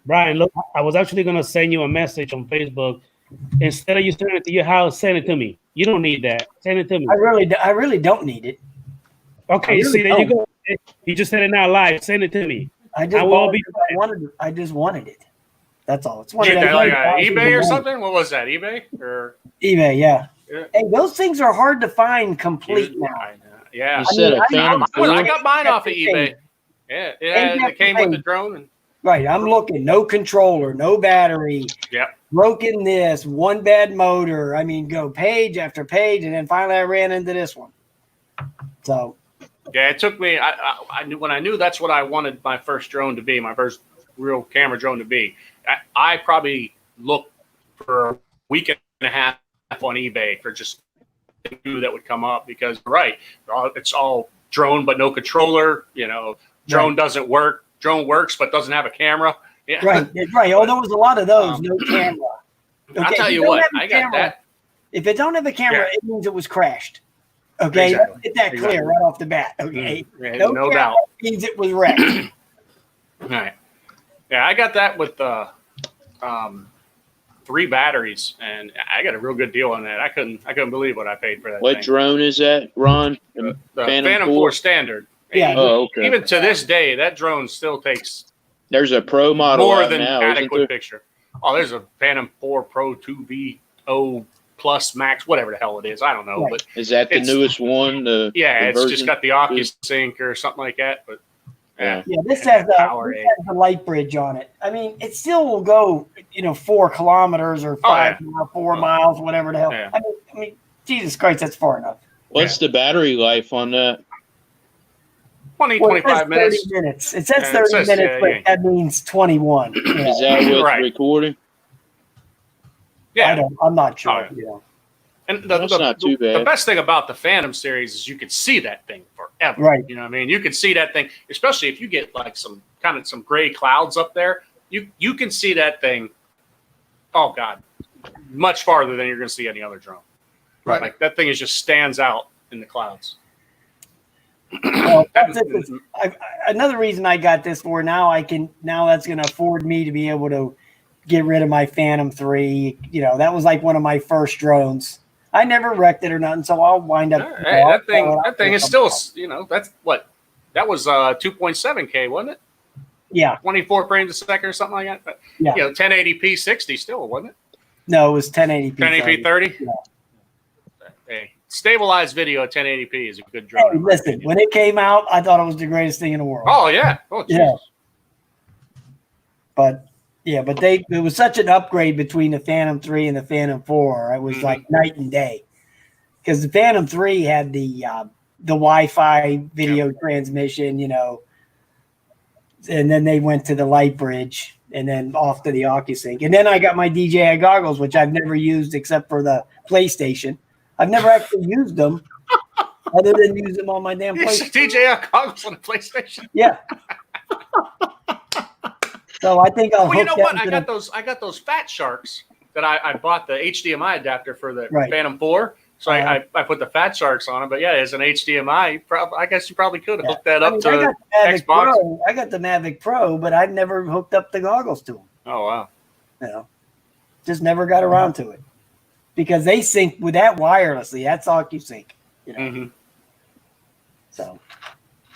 Brian, look, I was actually going to send you a message on Facebook. Instead of you sending it to your house, send it to me. You don't need that. Send it to me. I really don't need it. Okay, see, there you go. You just said it now live. Send it to me. I just wanted it. That's all. It's one like eBay or something. What was that? eBay or eBay? Yeah. Hey, those things are hard to find complete now. Yeah, I got mine off of eBay. Yeah, it came with the drone. And right, I'm looking. No controller, no battery. Yeah. Broken this, one bad motor. I mean, go page after page, and then finally I ran into this one. So Yeah, it took me. I knew when I knew that's what I wanted my first drone to be, my first real camera drone to be. I probably looked for a week and a half on eBay for just that would come up because it's all drone but no controller. Drone doesn't work. Drone works but doesn't have a camera. Yeah. Right. Oh, there was a lot of those. No camera. Okay, I'll tell you what. I got that. If it don't have a camera, it means it was crashed. Okay, Exactly. Let's get that clear right off the bat. Okay, no doubt means it was wrecked. All right. Yeah, I got that with 3 batteries, and I got a real good deal on that. I couldn't believe what I paid for that. What thing. drone is that, Ron? The Phantom 4 Standard. Yeah. Oh, okay. Even to this day, that drone still takes There's a Pro model more out than now, adequate picture. Oh, there's a Phantom 4 Pro 2V0 Plus Max, whatever the hell it is. I don't know, but is that the newest one? It's just got the OcuSync or something like that. But yeah, this has the light bridge on it. I mean, it still will go, 4 kilometers or 4 miles, whatever the hell. Yeah. I mean, Jesus Christ, that's far enough. What's the battery life on that? 25 minutes. 30 minutes. It says 30 minutes, but that means 21. Is that with recording? Yeah, I'm not sure. And that's not too bad. The best thing about the Phantom series is you can see that thing forever. Right. You know what I mean? You can see that thing, especially if you get like some gray clouds up there. You can see that thing. Oh God, much farther than you're going to see any other drone. Right. Like that thing just stands out in the clouds. Well, another reason I got this for now that's going to afford me to be able to get rid of my Phantom 3. That was like one of my first drones. I never wrecked it or nothing, so I'll wind up. That thing is still, that's what that was 2.7K, wasn't it? Yeah, 24 frames a second or something like that. But, 1080p 60 still, wasn't it? No, it was 1080p. 1080p 30. Yeah. Hey, stabilized video at 1080p is a good drone. Hey, listen, when it came out, I thought it was the greatest thing in the world. Oh yeah, But it was such an upgrade between the Phantom 3 and the Phantom 4. It was like night and day. Because the Phantom 3 had the Wi-Fi video transmission, and then they went to the light bridge and then off to the OcuSync. And then I got my DJI goggles, which I've never used except for the PlayStation. I've never actually used them other than use them on my damn PlayStation. DJI goggles on the PlayStation? Yeah. So I think I'll. Well, you know what? I got those Fat Sharks that I bought the HDMI adapter for the Phantom 4. So I put the Fat Sharks on it. But yeah, as an HDMI, I guess you probably could hook that up to Xbox. I got the Mavic Pro, but I've never hooked up the goggles to them. Oh wow! Just never got around to it because they sync with that wirelessly. That's OcuSync. So,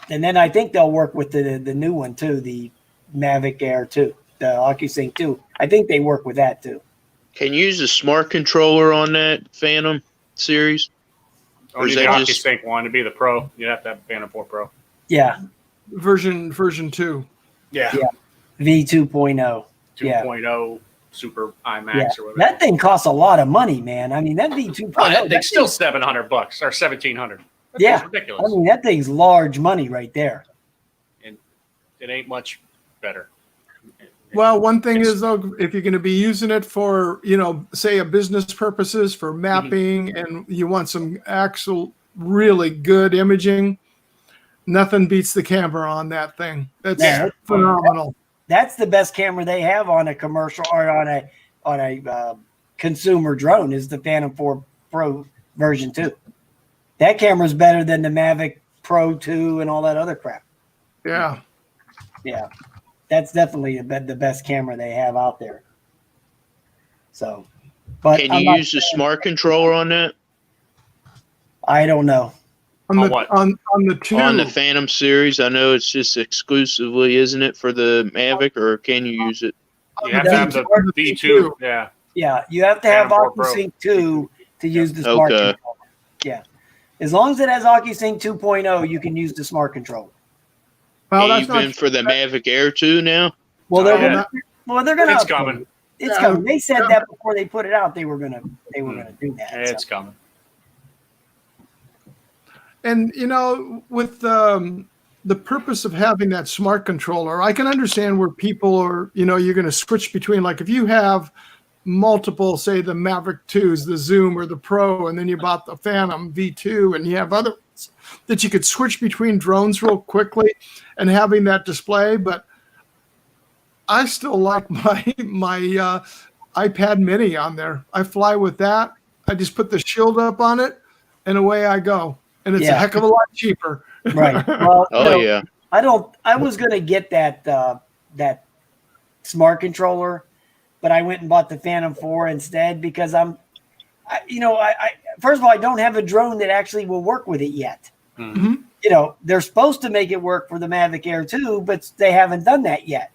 and then I think they'll work with the new one too, the Mavic Air 2, the OcuSync 2. I think they work with that too. Can you use a smart controller on that Phantom series? Or is the OcuSync one to be the Pro? You'd have to have a Phantom 4 Pro. Yeah. Version 2. Yeah. V2.0. 2.0 Super IMAX or whatever. That thing costs a lot of money, man. I mean, that V2.0. That thing's still $700 or $1,700. That's ridiculous. I mean, that thing's large money right there. And it ain't much better. Well, one thing is, though, if you're going to be using it for, say a business purposes for mapping and you want some actual really good imaging, nothing beats the camera on that thing. That's phenomenal. That's the best camera they have on a commercial or on a consumer drone is the Phantom 4 Pro version 2. That camera's better than the Mavic Pro 2 and all that other crap. Yeah. Yeah. That's definitely the best camera they have out there. So, but can you use the smart controller on that? I don't know. On the 2 on the Phantom series, I know it's just exclusively, isn't it, for the Mavic, or can you use it? You have to have the V2. Yeah. Yeah, you have to have OcuSync 2 to use the smart controller. Yeah. As long as it has OcuSync 2.0, you can use the smart controller. Well, that's even for the Mavic Air 2 now? Well, they're going to. It's coming. It's coming. They said that before they put it out. They were going to do that. It's coming. And with the purpose of having that smart controller, I can understand where people are. You're going to switch between, like if you have multiple, say the Mavic 2s, the Zoom or the Pro, and then you bought the Phantom V2, and you have other ones that you could switch between drones real quickly and having that display. But I still like my iPad Mini on there. I fly with that. I just put the shield up on it, and away I go. And it's a heck of a lot cheaper. Right. Well, yeah. I was going to get that smart controller, but I went and bought the Phantom 4 instead because I first of all, I don't have a drone that actually will work with it yet. Mm-hmm. They're supposed to make it work for the Mavic Air 2, but they haven't done that yet.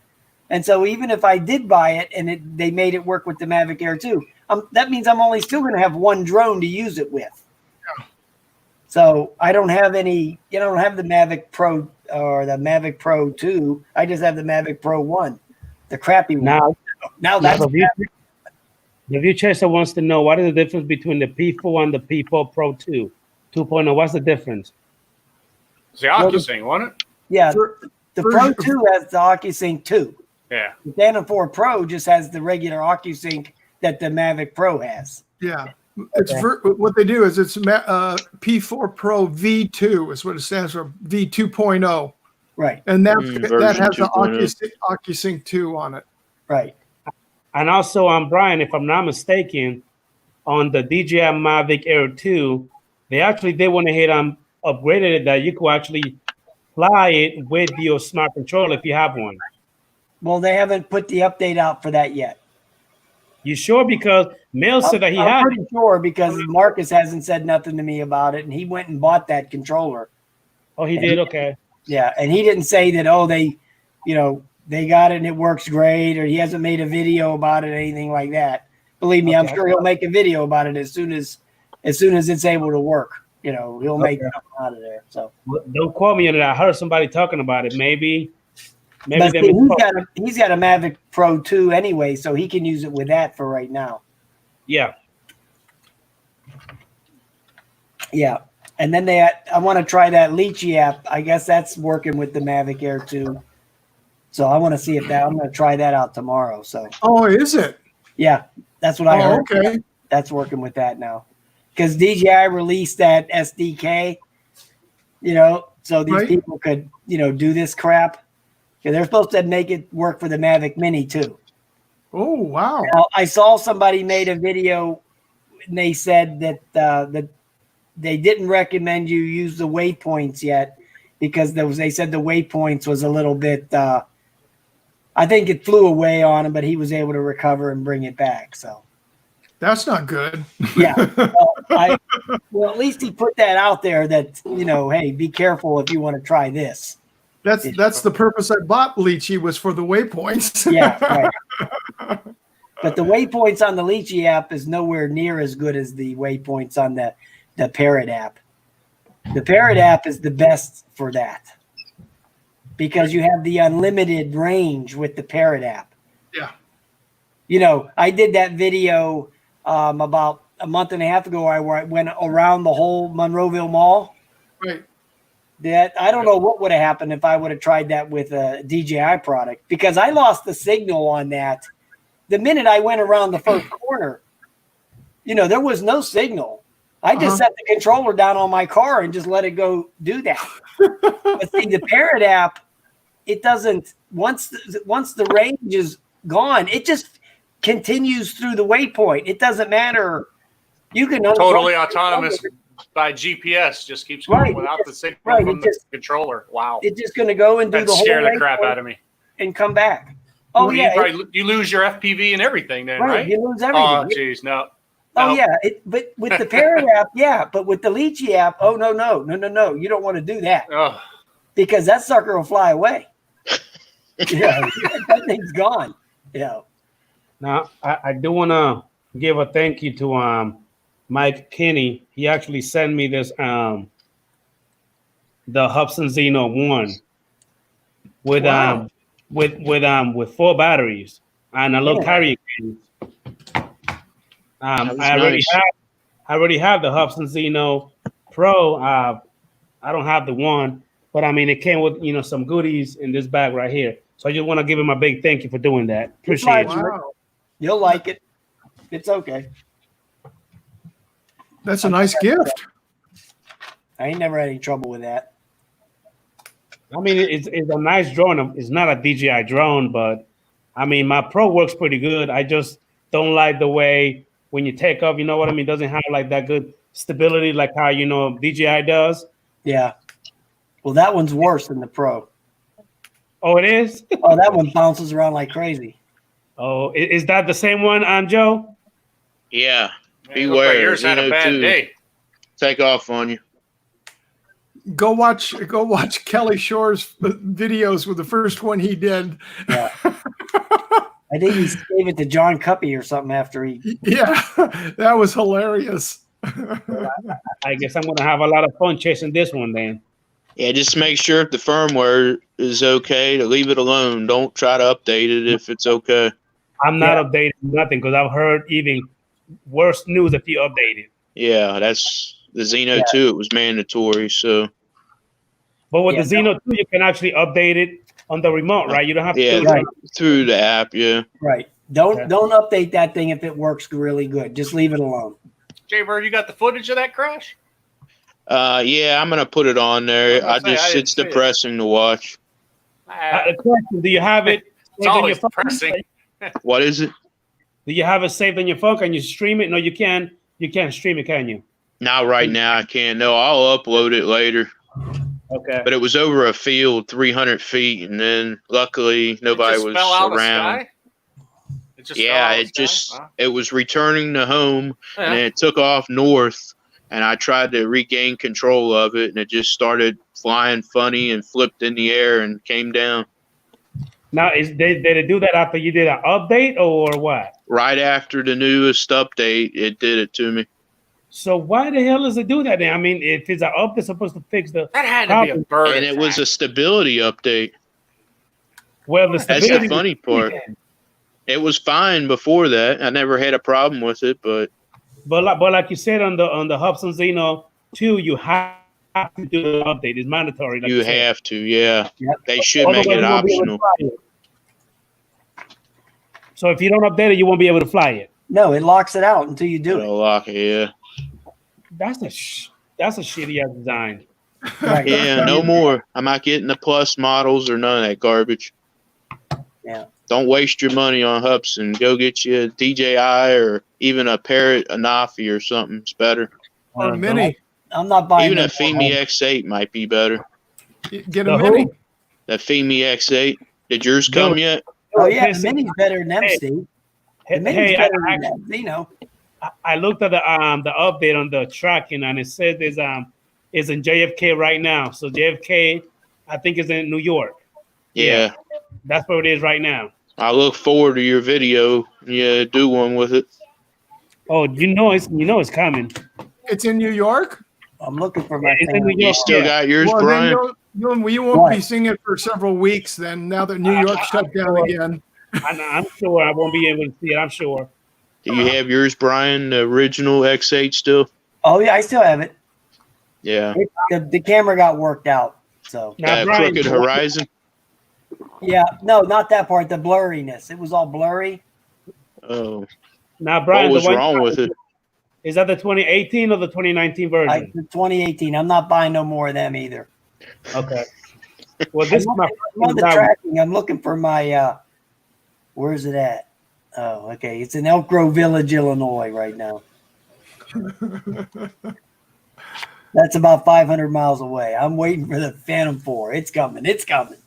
And so even if I did buy it and they made it work with the Mavic Air 2, that means I'm only still going to have one drone to use it with. Yeah. So I don't have any, I don't have the Mavic Pro or the Mavic Pro 2. I just have the Mavic Pro 1, the crappy one. Now that's the view chaser wants to know what is the difference between the P4 and the P4 Pro 2 2.0. What's the difference? It's the OcuSync, wasn't it? Yeah, the Pro 2 has the OcuSync 2. Yeah. The Phantom 4 Pro just has the regular OcuSync that the Mavic Pro has. Yeah. It's what they do is it's P4 Pro V2 is what it stands for, V2.0. Right. And that has 2.0. the OcuSync 2 on it. Right. And also, Brian, if I'm not mistaken, on the DJI Mavic Air 2, they went ahead and upgraded it that you could actually fly it with your smart controller if you have one. Well, they haven't put the update out for that yet. You sure? Because Mel said that I'm pretty sure because Marcus hasn't said nothing to me about it, and he went and bought that controller. Oh, he did? Okay. Yeah, and he didn't say that, they got it and it works great, or he hasn't made a video about it or anything like that. Believe me, I'm sure he'll make a video about it as soon as it's able to work. He'll make something out of there. So don't quote me on it. I heard somebody talking about it. Maybe he's got a Mavic Pro 2 anyway, so he can use it with that for right now. Yeah. Yeah. And then I want to try that Dji app. I guess that's working with the Mavic Air 2. So I want to see I'm going to try that out tomorrow. So. Oh, is it? Yeah, that's what I heard. Okay. That's working with that now. Because DJI released that SDK, so these people could, do this crap. Yeah, they're supposed to make it work for the Mavic Mini too. Oh, wow. Now, I saw somebody made a video and they said that they didn't recommend you use the waypoints yet because they said the waypoints was a little bit, I think it flew away on him, but he was able to recover and bring it back. So that's not good. Yeah. Well, at least he put that out there that, hey, be careful if you want to try this. That's the purpose I bought Dji was for the waypoints. Yeah, right. But the waypoints on the Dji app is nowhere near as good as the waypoints on the Parrot app. The Parrot app is the best for that because you have the unlimited range with the Parrot app. Yeah. I did that video about a month and a half ago where I went around the whole Monroeville Mall. Right. That I don't know what would have happened if I would have tried that with a DJI product because I lost the signal on that. The minute I went around the first corner, there was no signal. I just set the controller down on my car and just let it go do that. But see, the Parrot app, it doesn't, once the range is gone, it just continues through the waypoint. It doesn't matter. You can totally autonomous by GPS, just keeps going without the signal from the controller. Wow. It's just going to go and do the whole scare the crap out of me. And come back. Oh, yeah. You lose your FPV and everything then, right? You lose everything. Oh, geez, no. Oh, yeah. But with the Parrot app, yeah. But with the Dji app, oh, no. You don't want to do that. Oh. Because that sucker will fly away. That thing's gone. Now, I do want to give a thank you to Mike Kinney. He actually sent me this the Hubsan Zeno 1 with 4 batteries and a little carrying case. I already have the Hubsan Zeno Pro I don't have the one, but I mean, it came with some goodies in this bag right here. So I just want to give him a big thank you for doing that. Appreciate it. Wow. You'll like it. It's okay. That's a nice gift. I ain't never had any trouble with that. I mean, it's a nice drone. It's not a DJI drone, but I mean, my Pro works pretty good. I just don't like the way when you take off, you know what I mean? It doesn't have like that good stability like how, DJI does. Yeah. Well, that one's worse than the Pro. Oh, it is? Oh, that one bounces around like crazy. Oh, is that the same one, Joe? Yeah. Man, Beware. like yours had a bad too. day. Take off on you. Go watch Kelly Shore's videos with the first one he did. Yeah. I think he gave it to John Cuppy or something after he. Yeah, that was hilarious. I guess I'm going to have a lot of fun chasing this one then. Yeah, just make sure if the firmware is okay to leave it alone. Don't try to update it if it's okay. I'm not updating nothing because I've heard even worse news if you update it. Yeah, that's the Xeno 2. It was mandatory. So, but with the Xeno 2, you can actually update it on the remote, right? You don't have to do right. through the app. Yeah, right. Don't update that thing if it works really good. Just leave it alone. Jay-Bird, you got the footage of that crash? yeah, I'm gonna put it on there. It's depressing to watch. Question: do you have it? It's always depressing. What is it? Do you have it saved on your phone? Can you stream it? No, you can't. You can't stream it, can you? Not right now. I can't. No, I'll upload it later. Okay. But it was over a field, 300 feet, and then luckily nobody was around. It was returning to home, and then it took off north, and I tried to regain control of it, and it just started flying funny and flipped in the air and came down. Now, did it do that after you did an update or what? Right after the newest update, it did it to me. So why the hell does it do that then? I mean, if it's an update, it's supposed to fix the that had to be a bird and it was a stability update. Well, the stability. That's the funny part. It was fine before that. I never had a problem with it, but like you said on the Hubsan Xeno 2, you have to do the update. It's mandatory. Like you have to, yeah. Yep. They should make it optional. So if you don't update it, you won't be able to fly it. No, it locks it out until you do it. Lock it, yeah. That's a shitty ass design. Right. Yeah, no more. I'm not getting the plus models or none of that garbage. Yeah. Don't waste your money on Hubsan. Go get you a DJI or even a Parrot, a Nafi or something. It's better. Or a Mini. I'm not buying even a Fimi X8 might be better. Get a Mini. That Fimi X8. Did yours come yet? Oh yeah, the Mini's better than them, Steve. The Mini's better than them, Xeno. I looked at the update on the tracking, and it says it's in JFK right now. So JFK, I think, is in New York. Yeah. That's where it is right now. I look forward to your video. Yeah, do one with it. Oh, it's coming. It's in New York? I'm looking for my thing. You still got yours, Brian? You won't be seeing it for several weeks then, now that New York shut down again. I'm sure I won't be able to see it. I'm sure. Do you have yours, Brian, the original X8 still? Oh, yeah, I still have it. Yeah. The camera got worked out. So Brian, Crooked Horizon? Yeah. No, not that part. The blurriness. It was all blurry. Oh. Now, Brian, what was wrong with it? Is that the 2018 or the 2019 version? The 2018. I'm not buying no more of them either. Okay. Well, this is my on the tracking. I'm looking for my where's it at? Oh, okay. It's in Elk Grove Village, Illinois right now. That's about 500 miles away. I'm waiting for the Phantom 4. It's coming. It's coming.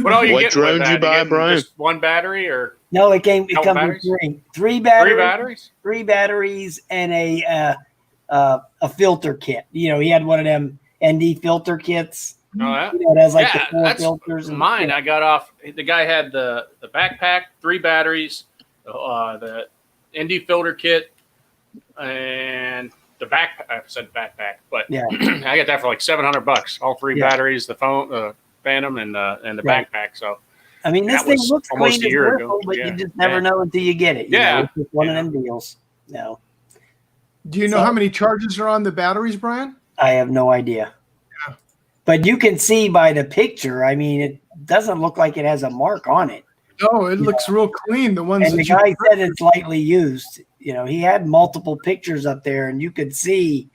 What drone did you buy, Brian? Just one battery or? No, it comes with three batteries. 3 batteries? 3 batteries and a filter kit. You know, he had one of them ND filter kits. No, it has like the 4 filters. And mine. I got off. The guy had the backpack, 3 batteries, the ND filter kit, and the backpack. I said backpack, but yeah, I got that for like $700. All 3 batteries, the phone, Phantom, and the backpack. So. I mean, this thing looks almost clean a year ago, but you just never know until you get it. It's just one of them deals. No. Do you know how many charges are on the batteries, Brian? I have no idea. But you can see by the picture, I mean, it doesn't look like it has a mark on it. No, it looks real clean. The ones And the guy said it's lightly used. You know, he had multiple pictures up there, and you could see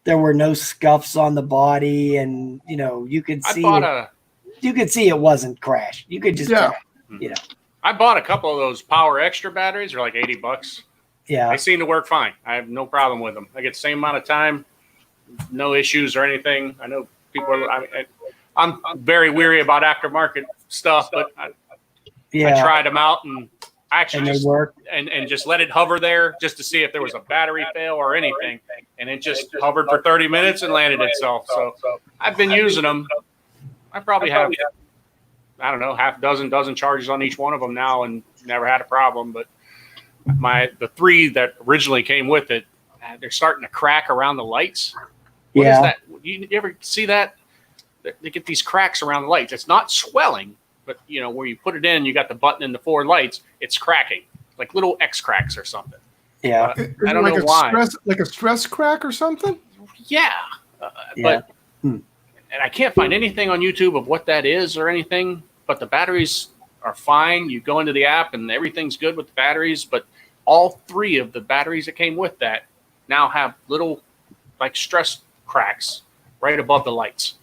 there were no scuffs on the body, and you know, you could see it wasn't crashed. You could just tell, you know. I bought a couple of those Power Extra batteries. They're like $80. Yeah, they seem to work fine. I have no problem with them. I get the same amount of time, no issues or anything. I know people are. I'm very weary about aftermarket stuff, but I tried them out and actually just worked and just let it hover there just to see if there was a battery fail or anything, and it just hovered for 30 minutes and landed itself. So I've been using them. I probably have, I don't know, half dozen charges on each one of them now, and never had a problem. But the 3 that originally came with it, they're starting to crack around the lights. What is that? You ever see that? They get these cracks around the lights. It's not swelling, but you know, where you put it in, you got the button in the 4 lights. It's cracking, like little X cracks or something. Yeah, I don't know why. Like a stress crack or something. Yeah, but and I can't find anything on YouTube of what that is or anything. But the batteries are fine. You go into the app and everything's good with the batteries. But all 3 of the batteries that came with that now have little like stress cracks right above the lights.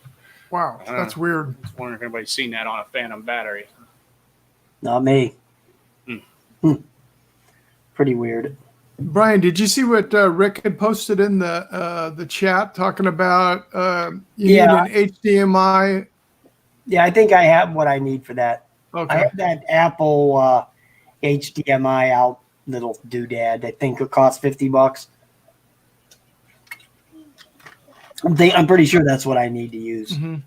Wow, that's weird. I was wondering if anybody's seen that on a Phantom battery. Not me. Pretty weird. Brian, did you see what Rick had posted in the chat talking about you need an HDMI? Yeah, I think I have what I need for that. Okay. I have that Apple HDMI out little doodad. I think it costs $50. I'm pretty sure that's what I need to use. Mm-hmm.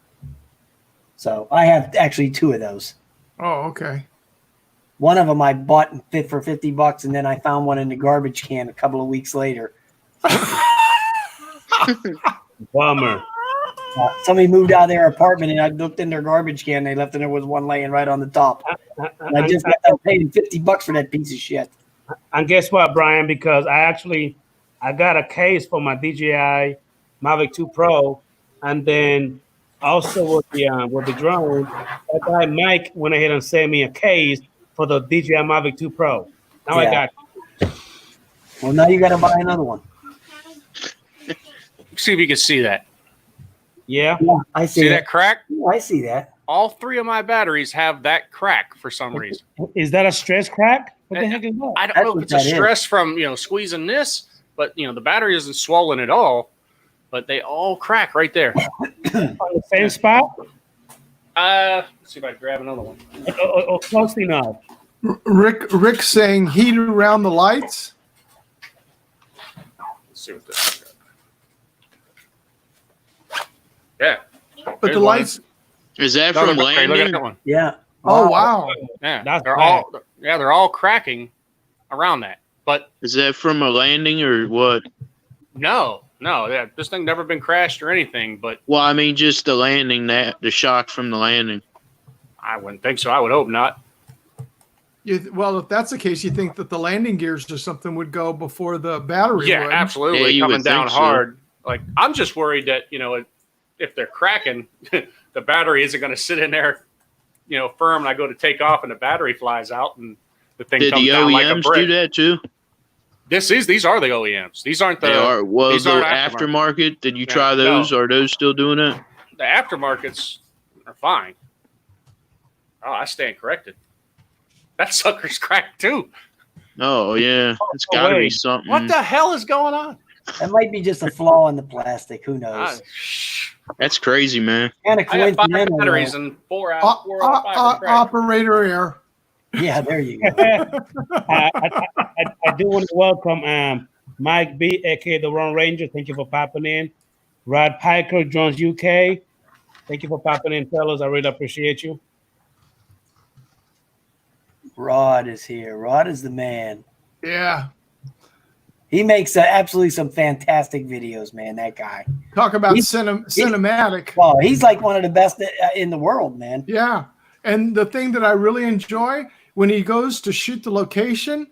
So I have actually 2 of those. Oh, okay. One of them I bought and fit for $50, and then I found one in the garbage can a couple of weeks later. Bummer. Somebody moved out of their apartment, and I looked in their garbage can. They left, and there was one laying right on the top. And I just got done paying $50 for that piece of shit. And guess what, Brian? Because I got a case for my DJI Mavic 2 Pro, and then also with the drone, that guy Mike went ahead and sent me a case for the DJI Mavic 2 Pro. Now I got it. Well, now you got to buy another one. See if you can see that. Yeah, I see that crack. I see that. All 3 of my batteries have that crack for some reason. Is that a stress crack? What the heck is that? I don't know if it's a stress from squeezing this, but the battery isn't swollen at all. But they all crack right there. On the same spot? Let's see if I can grab another one. Or close enough. Rick saying heat around the lights. Let's see what this is. Yeah. But the lights. Is that from landing? Look at that one. Yeah. Oh, wow. Yeah. They're all cracking around that. But is that from a landing or what? No, this thing never been crashed or anything. But well, I mean, just the landing, the shock from the landing. I wouldn't think so. I would hope not. Well, if that's the case, you think that the landing gears or something would go before the battery? Yeah, would. Absolutely. Yeah, coming down so. hard. Like I'm just worried that if they're cracking, the battery isn't going to sit in there, firm. And I go to take off, and the battery flies out, and the thing comes down like a brick. Did the OEMs do that too? These are the OEMs. These aren't the. They are. Well, these the aren't aftermarket. Did you try those? No. Are those still doing it? The aftermarkets are fine. Oh, I stand corrected. That sucker's cracked too. Oh yeah, it's got to be something. What the hell is going on? That might be just a flaw in the plastic. Who knows? That's crazy, man. Kind of I got 5 coincidental. batteries and 4 out of 5 operator error. Yeah, there you go. I do want to welcome Mike B, aka the Ron Ranger. Thank you for popping in. Rod Piker, Jones UK. Thank you for popping in, fellas. I really appreciate you. Rod is here. Rod is the man. Yeah. He makes absolutely some fantastic videos, man. That guy. Talk about cinematic. Well, he's like one of the best in the world, man. Yeah. And the thing that I really enjoy when he goes to shoot the location,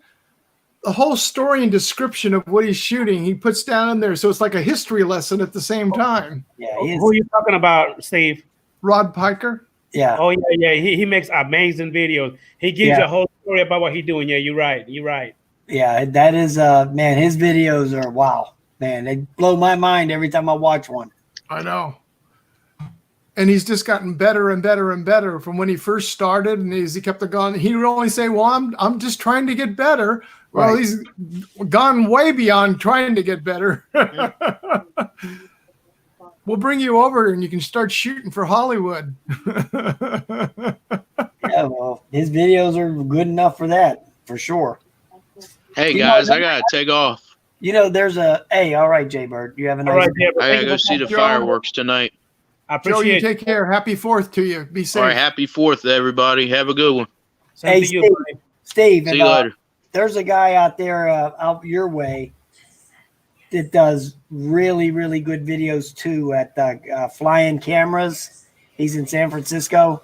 the whole story and description of what he's shooting, he puts down in there. So it's like a history lesson at the same time. Yeah, Who are you talking about, Steve? Rod Piker. Yeah. Oh yeah. He makes amazing videos. He gives you a whole story about what he's doing. Yeah, you're right. You're right. Yeah, that is man, his videos are wow. Man, they blow my mind every time I watch one. I know. And he's just gotten better and better and better from when he first started. And as he kept it going, he would only say, well, I'm just trying to get better. Well, Right. he's gone way beyond trying to get better. We'll bring you over and you can start shooting for Hollywood. Yeah, well, his videos are good enough for that, for sure. Hey guys, I gotta take off. You know, there's all right, Jay Bird. You have a nice All right, day. Deborah, I thank gotta you go for see the coming. fireworks tonight. I Joe, you appreciate it. take care. Happy 4th to you. Be safe. All right, happy 4th, everybody. Have a good one. Same Hey, to you, Steve, buddy. Steve, See and, you later. there's a guy out there out your way that does really, really good videos too at Flying Cameras. He's in San Francisco.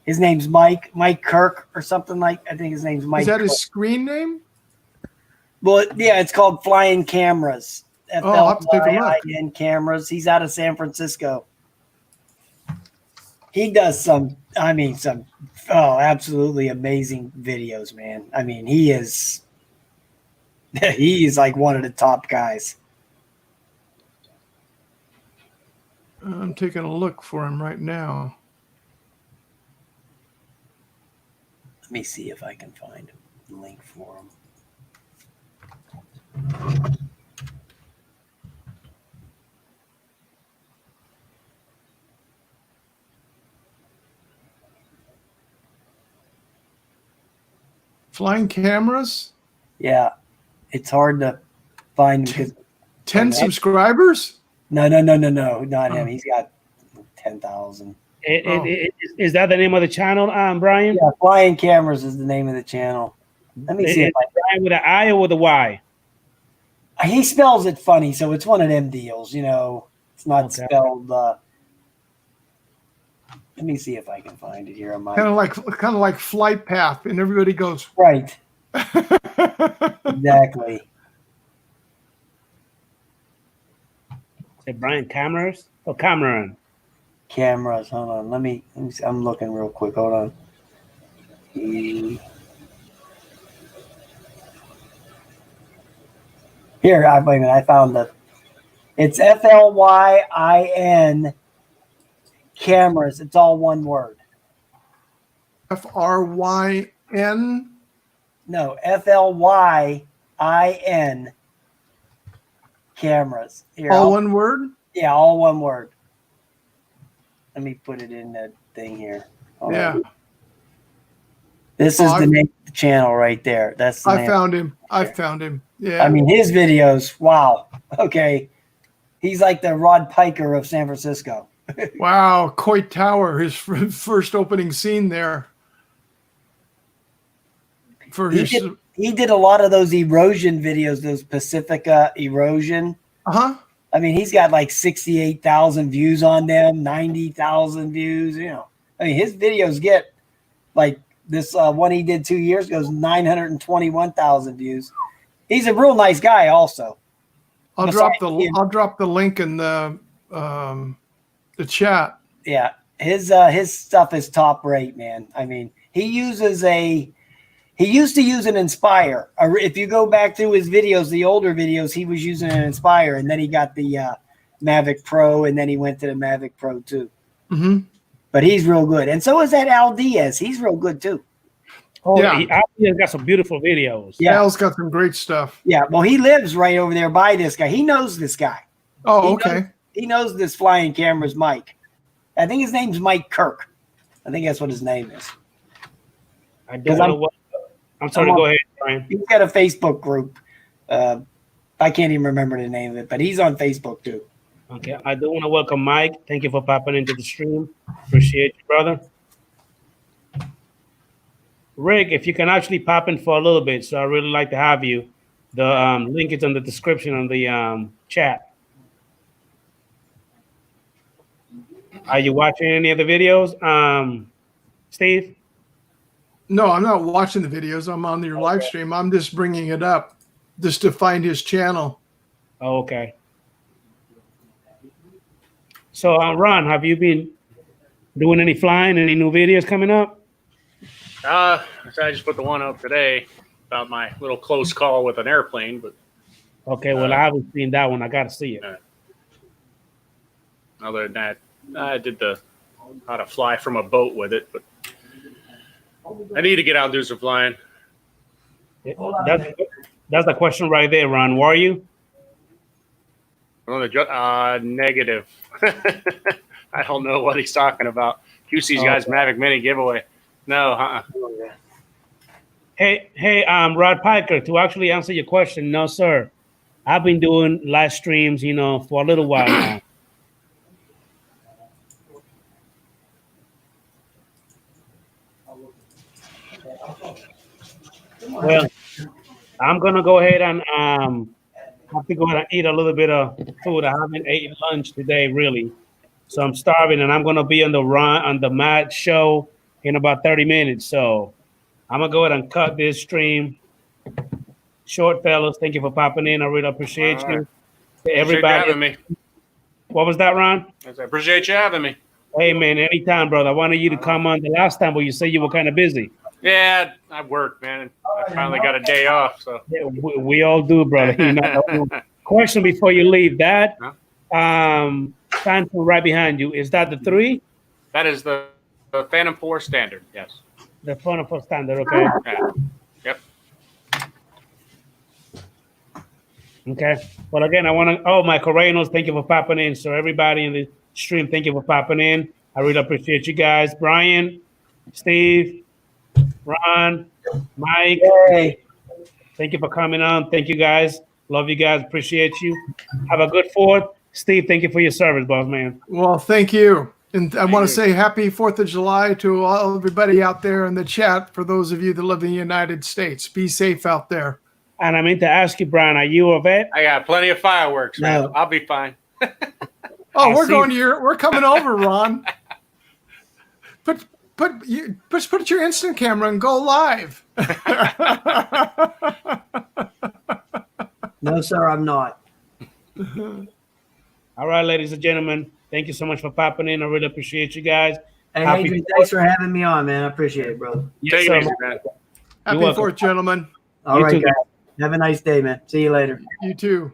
His name's Mike Kirk or something like. I think his name's Mike. Is that Kirk. his screen name? Well, yeah, it's called Flying Cameras. I'll have to take a look. FLYIN Cameras. He's out of San Francisco. He does some absolutely amazing videos, man. I mean, he is like one of the top guys. I'm taking a look for him right now. Let me see if I can find a link for him. Flying Cameras? Yeah, it's hard to find because 10 subscribers? no, not him. He's got 10,000. Is that the name of the channel, Brian? Yeah, Flying Cameras is the name of the channel. Let me see if Brian with an I or with a Y? he spells it funny, so it's one of them deals. You know, it's not Okay. spelled. Let me see if I can find it here on my Kind of like Flight Path, and everybody goes right. Exactly. Say Brian Cameras or Cameron? Cameras. Hold on. Let me see. I'm looking real quick. Hold on. Here, wait a minute. I found the. It's FLYIN Cameras. It's all one word. FRYN. No, FLYIN Cameras. Here, All one word? Yeah, all one word. Let me put it in the thing here. Hold Yeah. on. This is the name of the channel right there. That's the I name. found him. I found him. Yeah. I mean, his videos, wow. Okay. He's like the Rod Piker of San Francisco. Wow. Coit Tower, his first opening scene there. For his. He did a lot of those erosion videos, those Pacifica erosion. Uh-huh. I mean, he's got like 68,000 views on them, 90,000 views. You know, I mean, his videos get like this one he did 2 years ago is 921,000 views. He's a real nice guy, also. I'll drop the link in the chat. Yeah, his stuff is top rate, man. I mean, he used to use an Inspire. If you go back through his videos, the older videos, he was using an Inspire, and then he got the Mavic Pro, and then he went to the Mavic Pro 2. Mm-hmm. But he's real good. And so is that Al Diaz. He's real good, too. Oh, Yeah. He's got some beautiful videos. Yeah. Al's got some great stuff. Yeah, well, he lives right over there by this guy. He knows this guy. Oh, okay. He knows this Flying Cameras Mike. I think his name's Mike Kirk. I think that's what his name is. I'm sorry, go ahead, Brian. He's got a Facebook group. I can't even remember the name of it, but he's on Facebook too. Okay, I do want to welcome Mike. Thank you for popping into the stream. Appreciate you, brother. Rick, if you can actually pop in for a little bit, so I really like to have you. The link is in the description on the chat. Are you watching any of the videos, Steve? No, I'm not watching the videos. I'm on your live stream. I'm just bringing it up just to find his channel. Oh, okay. So, Ron, have you been doing any flying? Any new videos coming up? So I just put the one up today about my little close call with an airplane, but Okay, well, I haven't seen that one. I got to see it. Other than that, I did how to fly from a boat with it, but I need to get out and do some flying. That's the question right there, Ron. Were you? Negative. I don't know what he's talking about. QC's guy's Mavic Mini giveaway. No, Hey, Rod Piker, to actually answer your question, no, sir. I've been doing live streams, for a little while now. Well, I'm gonna go ahead and have to go ahead and eat a little bit of food. I haven't eaten lunch today, really, so I'm starving, and I'm gonna be on the Matt show in about 30 minutes. So I'm gonna go ahead and cut this stream short, fellas. Thank you for popping in. I really appreciate you. Everybody, having me. What was that, Ron? I appreciate you having me. Hey, man, anytime, brother. I wanted you to come on the last time, but you said you were kind of busy. Yeah, I worked, man. I finally got a day off. So yeah, we all do, brother. Question before you leave. That Phantom right behind you, is that the 3? That is the Phantom 4 standard. Yes. The Phantom 4 standard. Okay. Yep. Okay. Well, again, I want to. Michael Reynolds, thank you for popping in. So everybody in the stream, thank you for popping in. I really appreciate you guys. Brian, Steve, Ron, Mike. Hey. Thank you for coming on. Thank you, guys. Love you guys. Appreciate you. Have a good 4th. Steve, thank you for your service, boss man. Well, thank you. And I want to say happy 4th of July to everybody out there in the chat. For those of you that live in the United States, be safe out there. And I meant to ask you, Brian, are you a vet? I got plenty of fireworks, man. I'll be fine. We're coming over, Ron. Put your instant camera and go live. No, sir, I'm not. All right, ladies and gentlemen, thank you so much for popping in. I really appreciate you guys. Hey, Adrian, thanks for having me on, man. I appreciate it, brother. Yes, Take it easy, man. Happy 4th, gentlemen. All right, guys. Have a nice day, man. See you later. You too.